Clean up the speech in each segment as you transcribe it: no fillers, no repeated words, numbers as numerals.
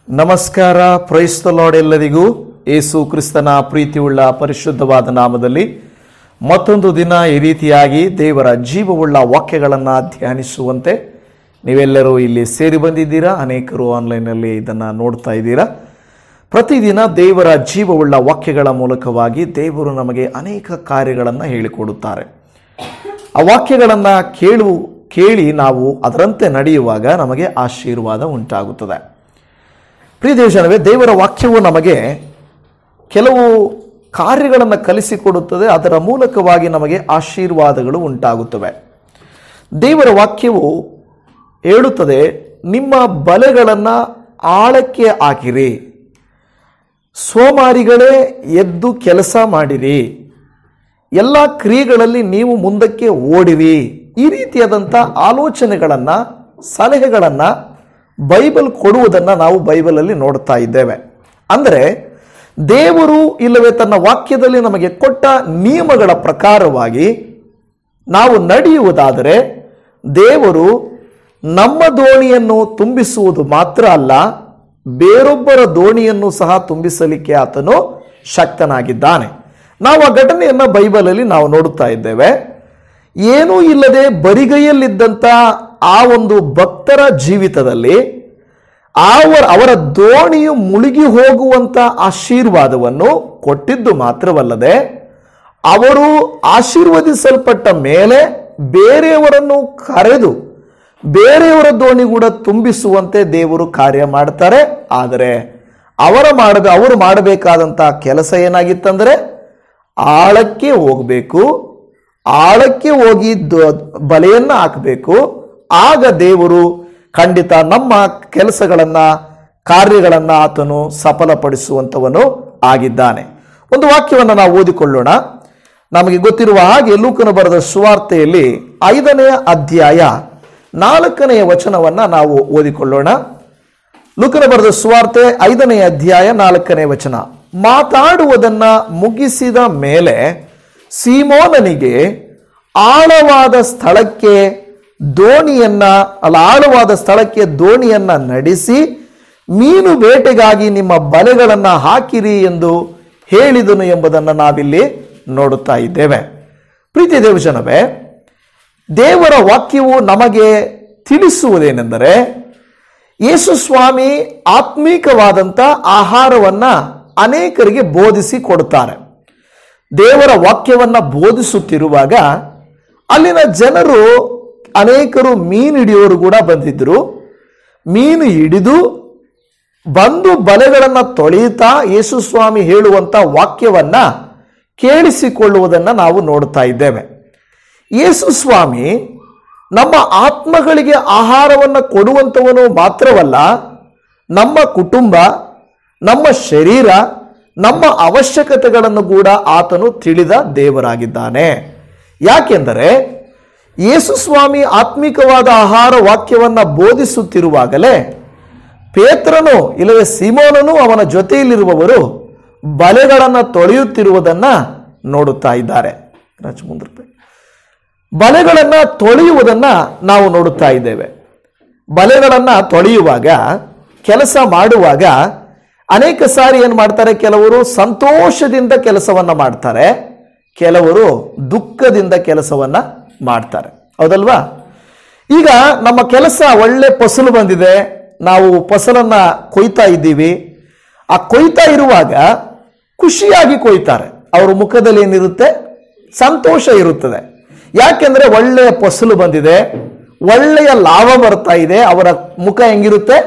ನಮಸ್ಕಾರ. Praise the lord. ಎಲ್ಲರಿಗೂ ಯೇಸು ಕ್ರಿಸ್ತನ ಪ್ರೀತಿಯುಳ್ಳ ಪರಿಶುದ್ಧವಾದ ನಾಮದಲ್ಲಿ ಮತ್ತೊಂದು ದಿನ ಈ ರೀತಿಯಾಗಿ ದೇವರ ಜೀವವುಳ್ಳ ವಾಕ್ಯಗಳನ್ನು ಧ್ಯಾನಿಸುವಂತೆ ನೀವೆಲ್ಲರೂ ಇಲ್ಲಿ ಸೇರಿ ಬಂದಿದ್ದೀರಾ. ಅನೇಕರು ಆನ್ಲೈನಲ್ಲಿ ಇದನ್ನು ನೋಡ್ತಾ ಇದ್ದೀರಾ. ಪ್ರತಿದಿನ ದೇವರ ಜೀವವುಳ್ಳ ವಾಕ್ಯಗಳ ಮೂಲಕವಾಗಿ ದೇವರು ನಮಗೆ ಅನೇಕ ಕಾರ್ಯಗಳನ್ನು ಹೇಳಿಕೊಡುತ್ತಾರೆ. ಆ ವಾಕ್ಯಗಳನ್ನು ಕೇಳಿ ನಾವು ಅದರಂತೆ ನಡೆಯುವಾಗ ನಮಗೆ ಆಶೀರ್ವಾದ ಉಂಟಾಗುತ್ತದೆ. ಪ್ರಿಯ ದೇವಜನವೇ, ದೇವರ ವಾಕ್ಯವು ನಮಗೆ ಕೆಲವು ಕಾರ್ಯಗಳನ್ನು ಕಲಿಸಿಕೊಡುತ್ತದೆ. ಅದರ ಮೂಲಕವಾಗಿ ನಮಗೆ ಆಶೀರ್ವಾದಗಳು ಉಂಟಾಗುತ್ತವೆ. ದೇವರ ವಾಕ್ಯವು ಹೇಳುತ್ತದೆ, ನಿಮ್ಮ ಬಲೆಗಳನ್ನು ಆಳಕ್ಕೆ ಹಾಕಿರಿ, ಸೋಮಾರಿಗಳೇ ಎದ್ದು ಕೆಲಸ ಮಾಡಿರಿ, ಎಲ್ಲ ಕ್ರಿಯೆಗಳಲ್ಲಿ ನೀವು ಮುಂದಕ್ಕೆ ಓಡಿರಿ. ಈ ರೀತಿಯಾದಂಥ ಆಲೋಚನೆಗಳನ್ನು, ಸಲಹೆಗಳನ್ನು ಬೈಬಲ್ ಕೊಡುವುದನ್ನು ನಾವು ಬೈಬಲಲ್ಲಿ ನೋಡ್ತಾ ಇದ್ದೇವೆ. ಅಂದರೆ ದೇವರು ಇಲ್ಲವೇ ತನ್ನ ವಾಕ್ಯದಲ್ಲಿ ನಮಗೆ ಕೊಟ್ಟ ನಿಯಮಗಳ ಪ್ರಕಾರವಾಗಿ ನಾವು ನಡೆಯುವುದಾದರೆ ದೇವರು ನಮ್ಮ ದೋಣಿಯನ್ನು ತುಂಬಿಸುವುದು ಮಾತ್ರ ಅಲ್ಲ, ಬೇರೊಬ್ಬರ ದೋಣಿಯನ್ನು ಸಹ ತುಂಬಿಸಲಿಕ್ಕೆ ಆತನು ಶಕ್ತನಾಗಿದ್ದಾನೆ. ನಾವು ಆ ಘಟನೆಯನ್ನು ಬೈಬಲಲ್ಲಿ ನಾವು ನೋಡುತ್ತಾ ಇದ್ದೇವೆ. ಏನೂ ಇಲ್ಲದೆ ಬರಿಗೈಯಲ್ಲಿದ್ದಂಥ ಆ ಒಂದು ಭಕ್ತರ ಜೀವಿತದಲ್ಲಿ ಅವರ ದೋಣಿಯು ಮುಳುಗಿ ಹೋಗುವಂಥ ಆಶೀರ್ವಾದವನ್ನು ಕೊಟ್ಟಿದ್ದು ಮಾತ್ರವಲ್ಲದೆ, ಅವರು ಆಶೀರ್ವದಿಸಲ್ಪಟ್ಟ ಮೇಲೆ ಬೇರೆಯವರನ್ನು ಕರೆದು ಬೇರೆಯವರ ದೋಣಿ ಕೂಡ ತುಂಬಿಸುವಂತೆ ದೇವರು ಕಾರ್ಯ ಮಾಡ್ತಾರೆ. ಆದರೆ ಅವರು ಮಾಡಬೇಕಾದಂಥ ಕೆಲಸ ಏನಾಗಿತ್ತಂದರೆ ಆಳಕ್ಕೆ ಹೋಗಬೇಕು, ಆಳಕ್ಕೆ ಹೋಗಿ ಬಲೆಯನ್ನು ಹಾಕಬೇಕು. ಆಗ ದೇವರು ಖಂಡಿತ ನಮ್ಮ ಕೆಲಸಗಳನ್ನು, ಕಾರ್ಯಗಳನ್ನು ಆತನು ಸಫಲಪಡಿಸುವಂಥವನು ಆಗಿದ್ದಾನೆ. ಒಂದು ವಾಕ್ಯವನ್ನು ನಾವು ಓದಿಕೊಳ್ಳೋಣ. ನಮಗೆ ಗೊತ್ತಿರುವ ಹಾಗೆ ಲೂಕನು ಬರೆದ ಸುವಾರ್ತೆಯಲ್ಲಿ 5ನೇ ಅಧ್ಯಾಯ 4ನೇ ವಚನವನ್ನು ನಾವು ಓದಿಕೊಳ್ಳೋಣ. ಲೂಕನು ಬರೆದ ಸುವಾರ್ತೆ 5ನೇ ಅಧ್ಯಾಯ 4ನೇ ವಚನ. ಮಾತಾಡುವುದನ್ನು ಮುಗಿಸಿದ ಮೇಲೆ ಸೀಮೋನನಿಗೆ ಆಳವಾದ ಸ್ಥಳಕ್ಕೆ ದೋಣಿಯನ್ನ ನಡೆಸಿ ಮೀನು ಬೇಟೆಗಾಗಿ ನಿಮ್ಮ ಬಲೆಗಳನ್ನು ಹಾಕಿರಿ ಎಂದು ಹೇಳಿದನು ಎಂಬುದನ್ನು ನಾವಿಲ್ಲಿ ನೋಡುತ್ತಾ ಇದ್ದೇವೆ. ಪ್ರೀತಿ ದೇವಜನವೇ, ದೇವರ ವಾಕ್ಯವು ನಮಗೆ ತಿಳಿಸುವುದೇನೆಂದರೆ, ಯೇಸು ಸ್ವಾಮಿ ಆತ್ಮೀಕವಾದಂಥ ಆಹಾರವನ್ನು ಅನೇಕರಿಗೆ ಬೋಧಿಸಿ ಕೊಡುತ್ತಾರೆ. ದೇವರ ವಾಕ್ಯವನ್ನು ಬೋಧಿಸುತ್ತಿರುವಾಗ ಅಲ್ಲಿನ ಜನರು ಅನೇಕರು ಮೀನು ಹಿಡಿಯೋರು ಕೂಡ ಬಂದಿದ್ದರು. ಮೀನು ಹಿಡಿದು ಬಂದು ಬಲೆಗಳನ್ನು ತೊಳೆಯುತ್ತಾ ಯೇಸು ಸ್ವಾಮಿ ಹೇಳುವಂಥ ವಾಕ್ಯವನ್ನು ಕೇಳಿಸಿಕೊಳ್ಳುವುದನ್ನು ನಾವು ನೋಡ್ತಾ ಇದ್ದೇವೆ. ಯೇಸು ಸ್ವಾಮಿ ನಮ್ಮ ಆತ್ಮಗಳಿಗೆ ಆಹಾರವನ್ನು ಕೊಡುವಂಥವನು ಮಾತ್ರವಲ್ಲ, ನಮ್ಮ ಕುಟುಂಬ, ನಮ್ಮ ಶರೀರ, ನಮ್ಮ ಅವಶ್ಯಕತೆಗಳನ್ನು ಕೂಡ ಆತನು ತಿಳಿದ ದೇವರಾಗಿದ್ದಾನೆ. ಯಾಕೆಂದರೆ ಯೇಸು ಸ್ವಾಮಿ ಆತ್ಮಿಕವಾದ ಆಹಾರ ವಾಕ್ಯವನ್ನು ಬೋಧಿಸುತ್ತಿರುವಾಗಲೇ ಪೇತ್ರನು ಇಲ್ಲವೇ ಸಿಮೋನನು ಅವನ ಜೊತೆಯಲ್ಲಿರುವವರು ಬಲೆಗಳನ್ನು ತೊಳೆಯುತ್ತಿರುವುದನ್ನು ನೋಡುತ್ತಾ ಇದ್ದಾರೆ. ಬಲೆಗಳನ್ನು ತೊಳೆಯುವುದನ್ನು ನಾವು ನೋಡುತ್ತಾ ಇದ್ದೇವೆ. ಬಲೆಗಳನ್ನು ತೊಳೆಯುವಾಗ, ಕೆಲಸ ಮಾಡುವಾಗ ಅನೇಕ ಸಾರಿ ಏನು ಮಾಡ್ತಾರೆ, ಕೆಲವರು ಸಂತೋಷದಿಂದ ಕೆಲಸವನ್ನು ಮಾಡ್ತಾರೆ, ಕೆಲವರು ದುಃಖದಿಂದ ಕೆಲಸವನ್ನು ಮಾಡ್ತಾರೆ. ಹೌದಲ್ವಾ? ಈಗ ನಮ್ಮ ಕೆಲಸ ಒಳ್ಳೆ ಫಸಲು ಬಂದಿದೆ, ನಾವು ಫಸಲನ್ನು ಕೊಯ್ತಾ ಇದ್ದೀವಿ. ಆ ಕೊಯ್ತಾ ಇರುವಾಗ ಖುಷಿಯಾಗಿ ಕೊಯ್ತಾರೆ. ಅವರ ಮುಖದಲ್ಲಿ ಏನಿರುತ್ತೆ, ಸಂತೋಷ ಇರುತ್ತದೆ. ಯಾಕೆಂದ್ರೆ ಒಳ್ಳೆಯ ಫಸಲು ಬಂದಿದೆ, ಒಳ್ಳೆಯ ಲಾಭ ಬರ್ತಾ ಇದೆ. ಅವರ ಮುಖ ಹೆಂಗಿರುತ್ತೆ,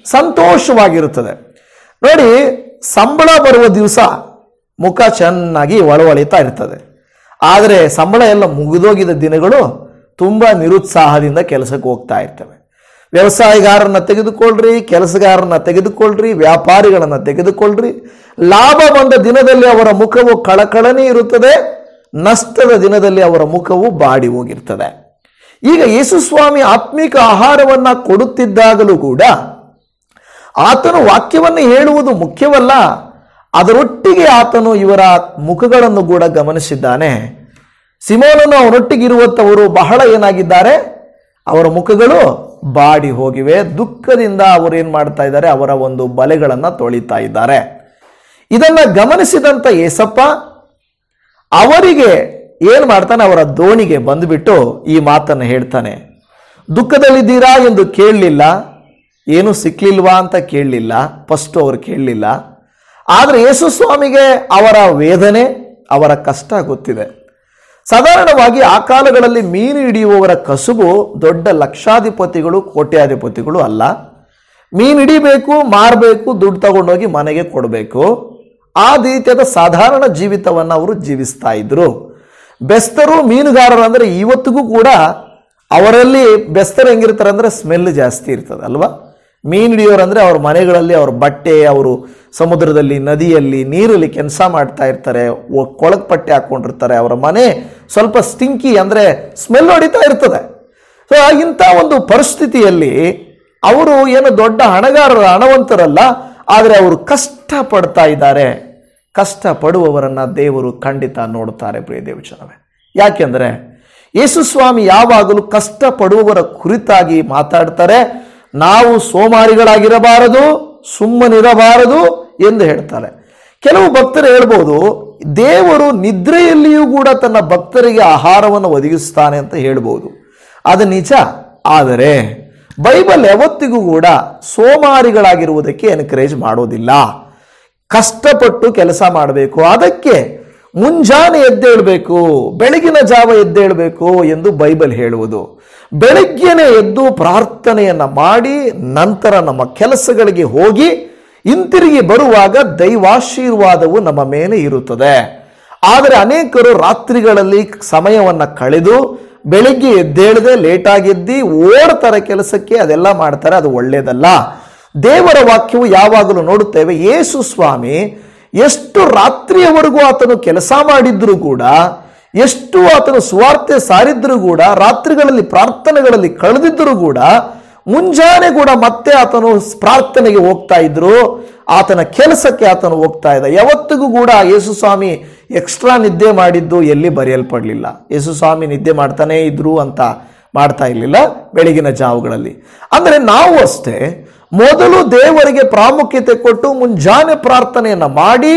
ಸಂತೋಷವಾಗಿರುತ್ತದೆ. ನೋಡಿ, ಸಂಬಳ ಬರುವ ದಿವಸ ಮುಖ ಚೆನ್ನಾಗಿ ಒಳವಳಿತಾ ಇರ್ತದೆ. ಆದರೆ ಸಂಬಳ ಎಲ್ಲ ಮುಗಿದೋಗಿದ ದಿನಗಳು ತುಂಬ ನಿರುತ್ಸಾಹದಿಂದ ಕೆಲಸಕ್ಕೆ ಹೋಗ್ತಾ ಇರ್ತವೆ. ವ್ಯವಸಾಯಗಾರರನ್ನ ತೆಗೆದುಕೊಳ್ಳ್ರಿ, ಕೆಲಸಗಾರರನ್ನ ತೆಗೆದುಕೊಳ್ಳ್ರಿ, ವ್ಯಾಪಾರಿಗಳನ್ನು ತೆಗೆದುಕೊಳ್ಳ್ರಿ. ಲಾಭ ಬಂದ ದಿನದಲ್ಲಿ ಅವರ ಮುಖವು ಕಳಕಳನೆ ಇರುತ್ತದೆ, ನಷ್ಟದ ದಿನದಲ್ಲಿ ಅವರ ಮುಖವು ಬಾಡಿ ಹೋಗಿರ್ತದೆ. ಈಗ ಯೇಸು ಸ್ವಾಮಿ ಆತ್ಮಿಕ ಆಹಾರವನ್ನು ಕೊಡುತ್ತಿದ್ದಾಗಲೂ ಕೂಡ ಆತನು ವಾಕ್ಯವನ್ನು ಹೇಳುವುದು ಮುಖ್ಯವಲ್ಲ, ಅದರೊಟ್ಟಿಗೆ ಆತನು ಇವರ ಮುಖಗಳನ್ನು ಕೂಡ ಗಮನಿಸಿದ್ದಾನೆ. ಸಿಮೋನನು ಅವರೊಟ್ಟಿಗಿರುವಂಥವರು ಬಹಳ ಏನಾಗಿದ್ದಾರೆ, ಅವರ ಮುಖಗಳು ಬಾಡಿ ಹೋಗಿವೆ. ದುಃಖದಿಂದ ಅವರು ಏನ್ ಮಾಡ್ತಾ ಇದ್ದಾರೆ, ಅವರ ಒಂದು ಬಲೆಗಳನ್ನ ತೊಳಿತಾ ಇದ್ದಾರೆ. ಇದನ್ನ ಗಮನಿಸಿದಂತ ಏಸಪ್ಪ ಅವರಿಗೆ ಏನ್ ಮಾಡ್ತಾನೆ, ಅವರ ದೋಣಿಗೆ ಬಂದುಬಿಟ್ಟು ಈ ಮಾತನ್ನು ಹೇಳ್ತಾನೆ. ದುಃಖದಲ್ಲಿದ್ದೀರಾ ಎಂದು ಕೇಳಲಿಲ್ಲ, ಏನು ಸಿಕ್ಲಿಲ್ವಾ ಅಂತ ಕೇಳಲಿಲ್ಲ, ಫಸ್ಟ್ ಅವರು ಕೇಳಲಿಲ್ಲ. ಆದರೆ ಯೇಸು ಸ್ವಾಮಿಗೆ ಅವರ ವೇದನೆ, ಅವರ ಕಷ್ಟ ಗೊತ್ತಿದೆ. ಸಾಧಾರಣವಾಗಿ ಆ ಕಾಲಗಳಲ್ಲಿ ಮೀನು ಹಿಡಿಯುವವರ ಕಸುಬು ದೊಡ್ಡ ಲಕ್ಷಾಧಿಪತಿಗಳು, ಕೋಟ್ಯಾಧಿಪತಿಗಳು ಅಲ್ಲ. ಮೀನು ಹಿಡಿಬೇಕು, ಮಾರಬೇಕು, ದುಡ್ಡು ತಗೊಂಡೋಗಿ ಮನೆಗೆ ಕೊಡಬೇಕು. ಆ ರೀತಿಯಾದ ಸಾಧಾರಣ ಜೀವಿತವನ್ನು ಅವರು ಜೀವಿಸ್ತಾ ಇದ್ರು. ಬೆಸ್ತರು, ಮೀನುಗಾರರು ಅಂದರೆ ಇವತ್ತಿಗೂ ಕೂಡ ಅವರಲ್ಲಿ ಬೆಸ್ತರು ಹೆಂಗಿರ್ತಾರೆ ಅಂದರೆ ಸ್ಮೆಲ್ ಜಾಸ್ತಿ ಇರ್ತದೆ ಅಲ್ವಾ. ಮೀನು ಹಿಡಿಯೋರು ಅಂದರೆ ಅವ್ರ ಮನೆಗಳಲ್ಲಿ ಅವ್ರ ಬಟ್ಟೆ, ಅವರು ಸಮುದ್ರದಲ್ಲಿ, ನದಿಯಲ್ಲಿ, ನೀರಲ್ಲಿ ಕೆಲಸ ಮಾಡ್ತಾ ಇರ್ತಾರೆ, ಕೊಳಕ್ ಪಟ್ಟೆ ಹಾಕೊಂಡಿರ್ತಾರೆ. ಅವರ ಮನೆ ಸ್ವಲ್ಪ ಸ್ಟಿಂಕಿ ಅಂದರೆ ಸ್ಮೆಲ್ ಹೊಡಿತಾ ಇರ್ತದೆ. ಸೊ ಇಂಥ ಒಂದು ಪರಿಸ್ಥಿತಿಯಲ್ಲಿ ಅವರು ಏನು ದೊಡ್ಡ ಹಣವಂತರಲ್ಲ, ಆದರೆ ಅವರು ಕಷ್ಟ ಪಡ್ತಾ ಇದ್ದಾರೆ. ಕಷ್ಟ ಪಡುವವರನ್ನ ದೇವರು ಖಂಡಿತ ನೋಡ್ತಾರೆ ಪ್ರಿಯ ದೇವಜನವೇ. ಯಾಕೆಂದ್ರೆ ಯೇಸು ಸ್ವಾಮಿ ಯಾವಾಗಲೂ ಕಷ್ಟ ಪಡುವವರ ಕುರಿತಾಗಿ ಮಾತಾಡ್ತಾರೆ. ನಾವು ಸೋಮಾರಿಗಳಾಗಿರಬಾರದು, ಸುಮ್ಮನಿರಬಾರದು ಎಂದು ಹೇಳ್ತಾರೆ. ಕೆಲವು ಭಕ್ತರು ಹೇಳ್ಬೋದು, ದೇವರು ನಿದ್ರೆಯಲ್ಲಿಯೂ ಕೂಡ ತನ್ನ ಭಕ್ತರಿಗೆ ಆಹಾರವನ್ನು ಒದಗಿಸ್ತಾನೆ ಅಂತ ಹೇಳ್ಬೋದು. ಅದು ನಿಜ. ಆದರೆ ಬೈಬಲ್ ಯಾವತ್ತಿಗೂ ಕೂಡ ಸೋಮಾರಿಗಳಾಗಿರುವುದಕ್ಕೆ ಎನ್ಕರೇಜ್ ಮಾಡೋದಿಲ್ಲ. ಕಷ್ಟಪಟ್ಟು ಕೆಲಸ ಮಾಡಬೇಕು, ಅದಕ್ಕೆ ಮುಂಜಾನೆ ಎದ್ದೇಳಬೇಕು, ಬೆಳಗಿನ ಜಾವ ಎದ್ದೇಳಬೇಕು ಎಂದು ಬೈಬಲ್ ಹೇಳುವುದು. ಬೆಳಗ್ಗೆನೆ ಎದ್ದು ಪ್ರಾರ್ಥನೆಯನ್ನ ಮಾಡಿ ನಂತರ ನಮ್ಮ ಕೆಲಸಗಳಿಗೆ ಹೋಗಿ ಹಿಂತಿರುಗಿ ಬರುವಾಗ ದೈವಾಶೀರ್ವಾದವು ನಮ್ಮ ಮೇಲೆ ಇರುತ್ತದೆ. ಆದರೆ ಅನೇಕರು ರಾತ್ರಿಗಳಲ್ಲಿ ಸಮಯವನ್ನ ಕಳೆದು ಬೆಳಿಗ್ಗೆ ಎದ್ದೇಳದೆ ಲೇಟಾಗೆದ್ದಿ ಓಡ್ತಾರೆ ಕೆಲಸಕ್ಕೆ, ಅದೆಲ್ಲ ಮಾಡ್ತಾರೆ. ಅದು ಒಳ್ಳೆಯದಲ್ಲ. ದೇವರ ವಾಕ್ಯವು ಯಾವಾಗಲೂ ನೋಡುತ್ತೇವೆ, ಯೇಸು ಸ್ವಾಮಿ ಎಷ್ಟು ರಾತ್ರಿಯವರೆಗೂ ಆತನು ಕೆಲಸ ಮಾಡಿದ್ರು ಕೂಡ, ಎಷ್ಟು ಆತನು ಸುವಾರ್ತೆ ಸಾರಿದ್ರು ಕೂಡ, ರಾತ್ರಿಗಳಲ್ಲಿ ಪ್ರಾರ್ಥನೆಗಳಲ್ಲಿ ಕಳೆದಿದ್ದರೂ ಕೂಡ ಮುಂಜಾನೆ ಕೂಡ ಮತ್ತೆ ಆತನು ಪ್ರಾರ್ಥನೆಗೆ ಹೋಗ್ತಾ ಇದ್ರು, ಆತನ ಕೆಲಸಕ್ಕೆ ಆತನು ಹೋಗ್ತಾ ಇದ್ದ. ಯಾವತ್ತಿಗೂ ಕೂಡ ಯೇಸು ಸ್ವಾಮಿ ಎಕ್ಸ್ಟ್ರಾ ನಿದ್ದೆ ಮಾಡಿದ್ದು ಎಲ್ಲಿ ಬರೆಯಲ್ಪಡಲಿಲ್ಲ. ಯೇಸು ಸ್ವಾಮಿ ನಿದ್ದೆ ಮಾಡ್ತಾನೇ ಇದ್ರು ಅಂತ ಮಾಡ್ತಾ ಇರಲಿಲ್ಲ ಬೆಳಗಿನ ಜಾವಗಳಲ್ಲಿ. ಅಂದರೆ ನಾವು ಅಷ್ಟೇ ಮೊದಲು ದೇವರಿಗೆ ಪ್ರಾಮುಖ್ಯತೆ ಕೊಟ್ಟು ಮುಂಜಾನೆ ಪ್ರಾರ್ಥನೆಯನ್ನ ಮಾಡಿ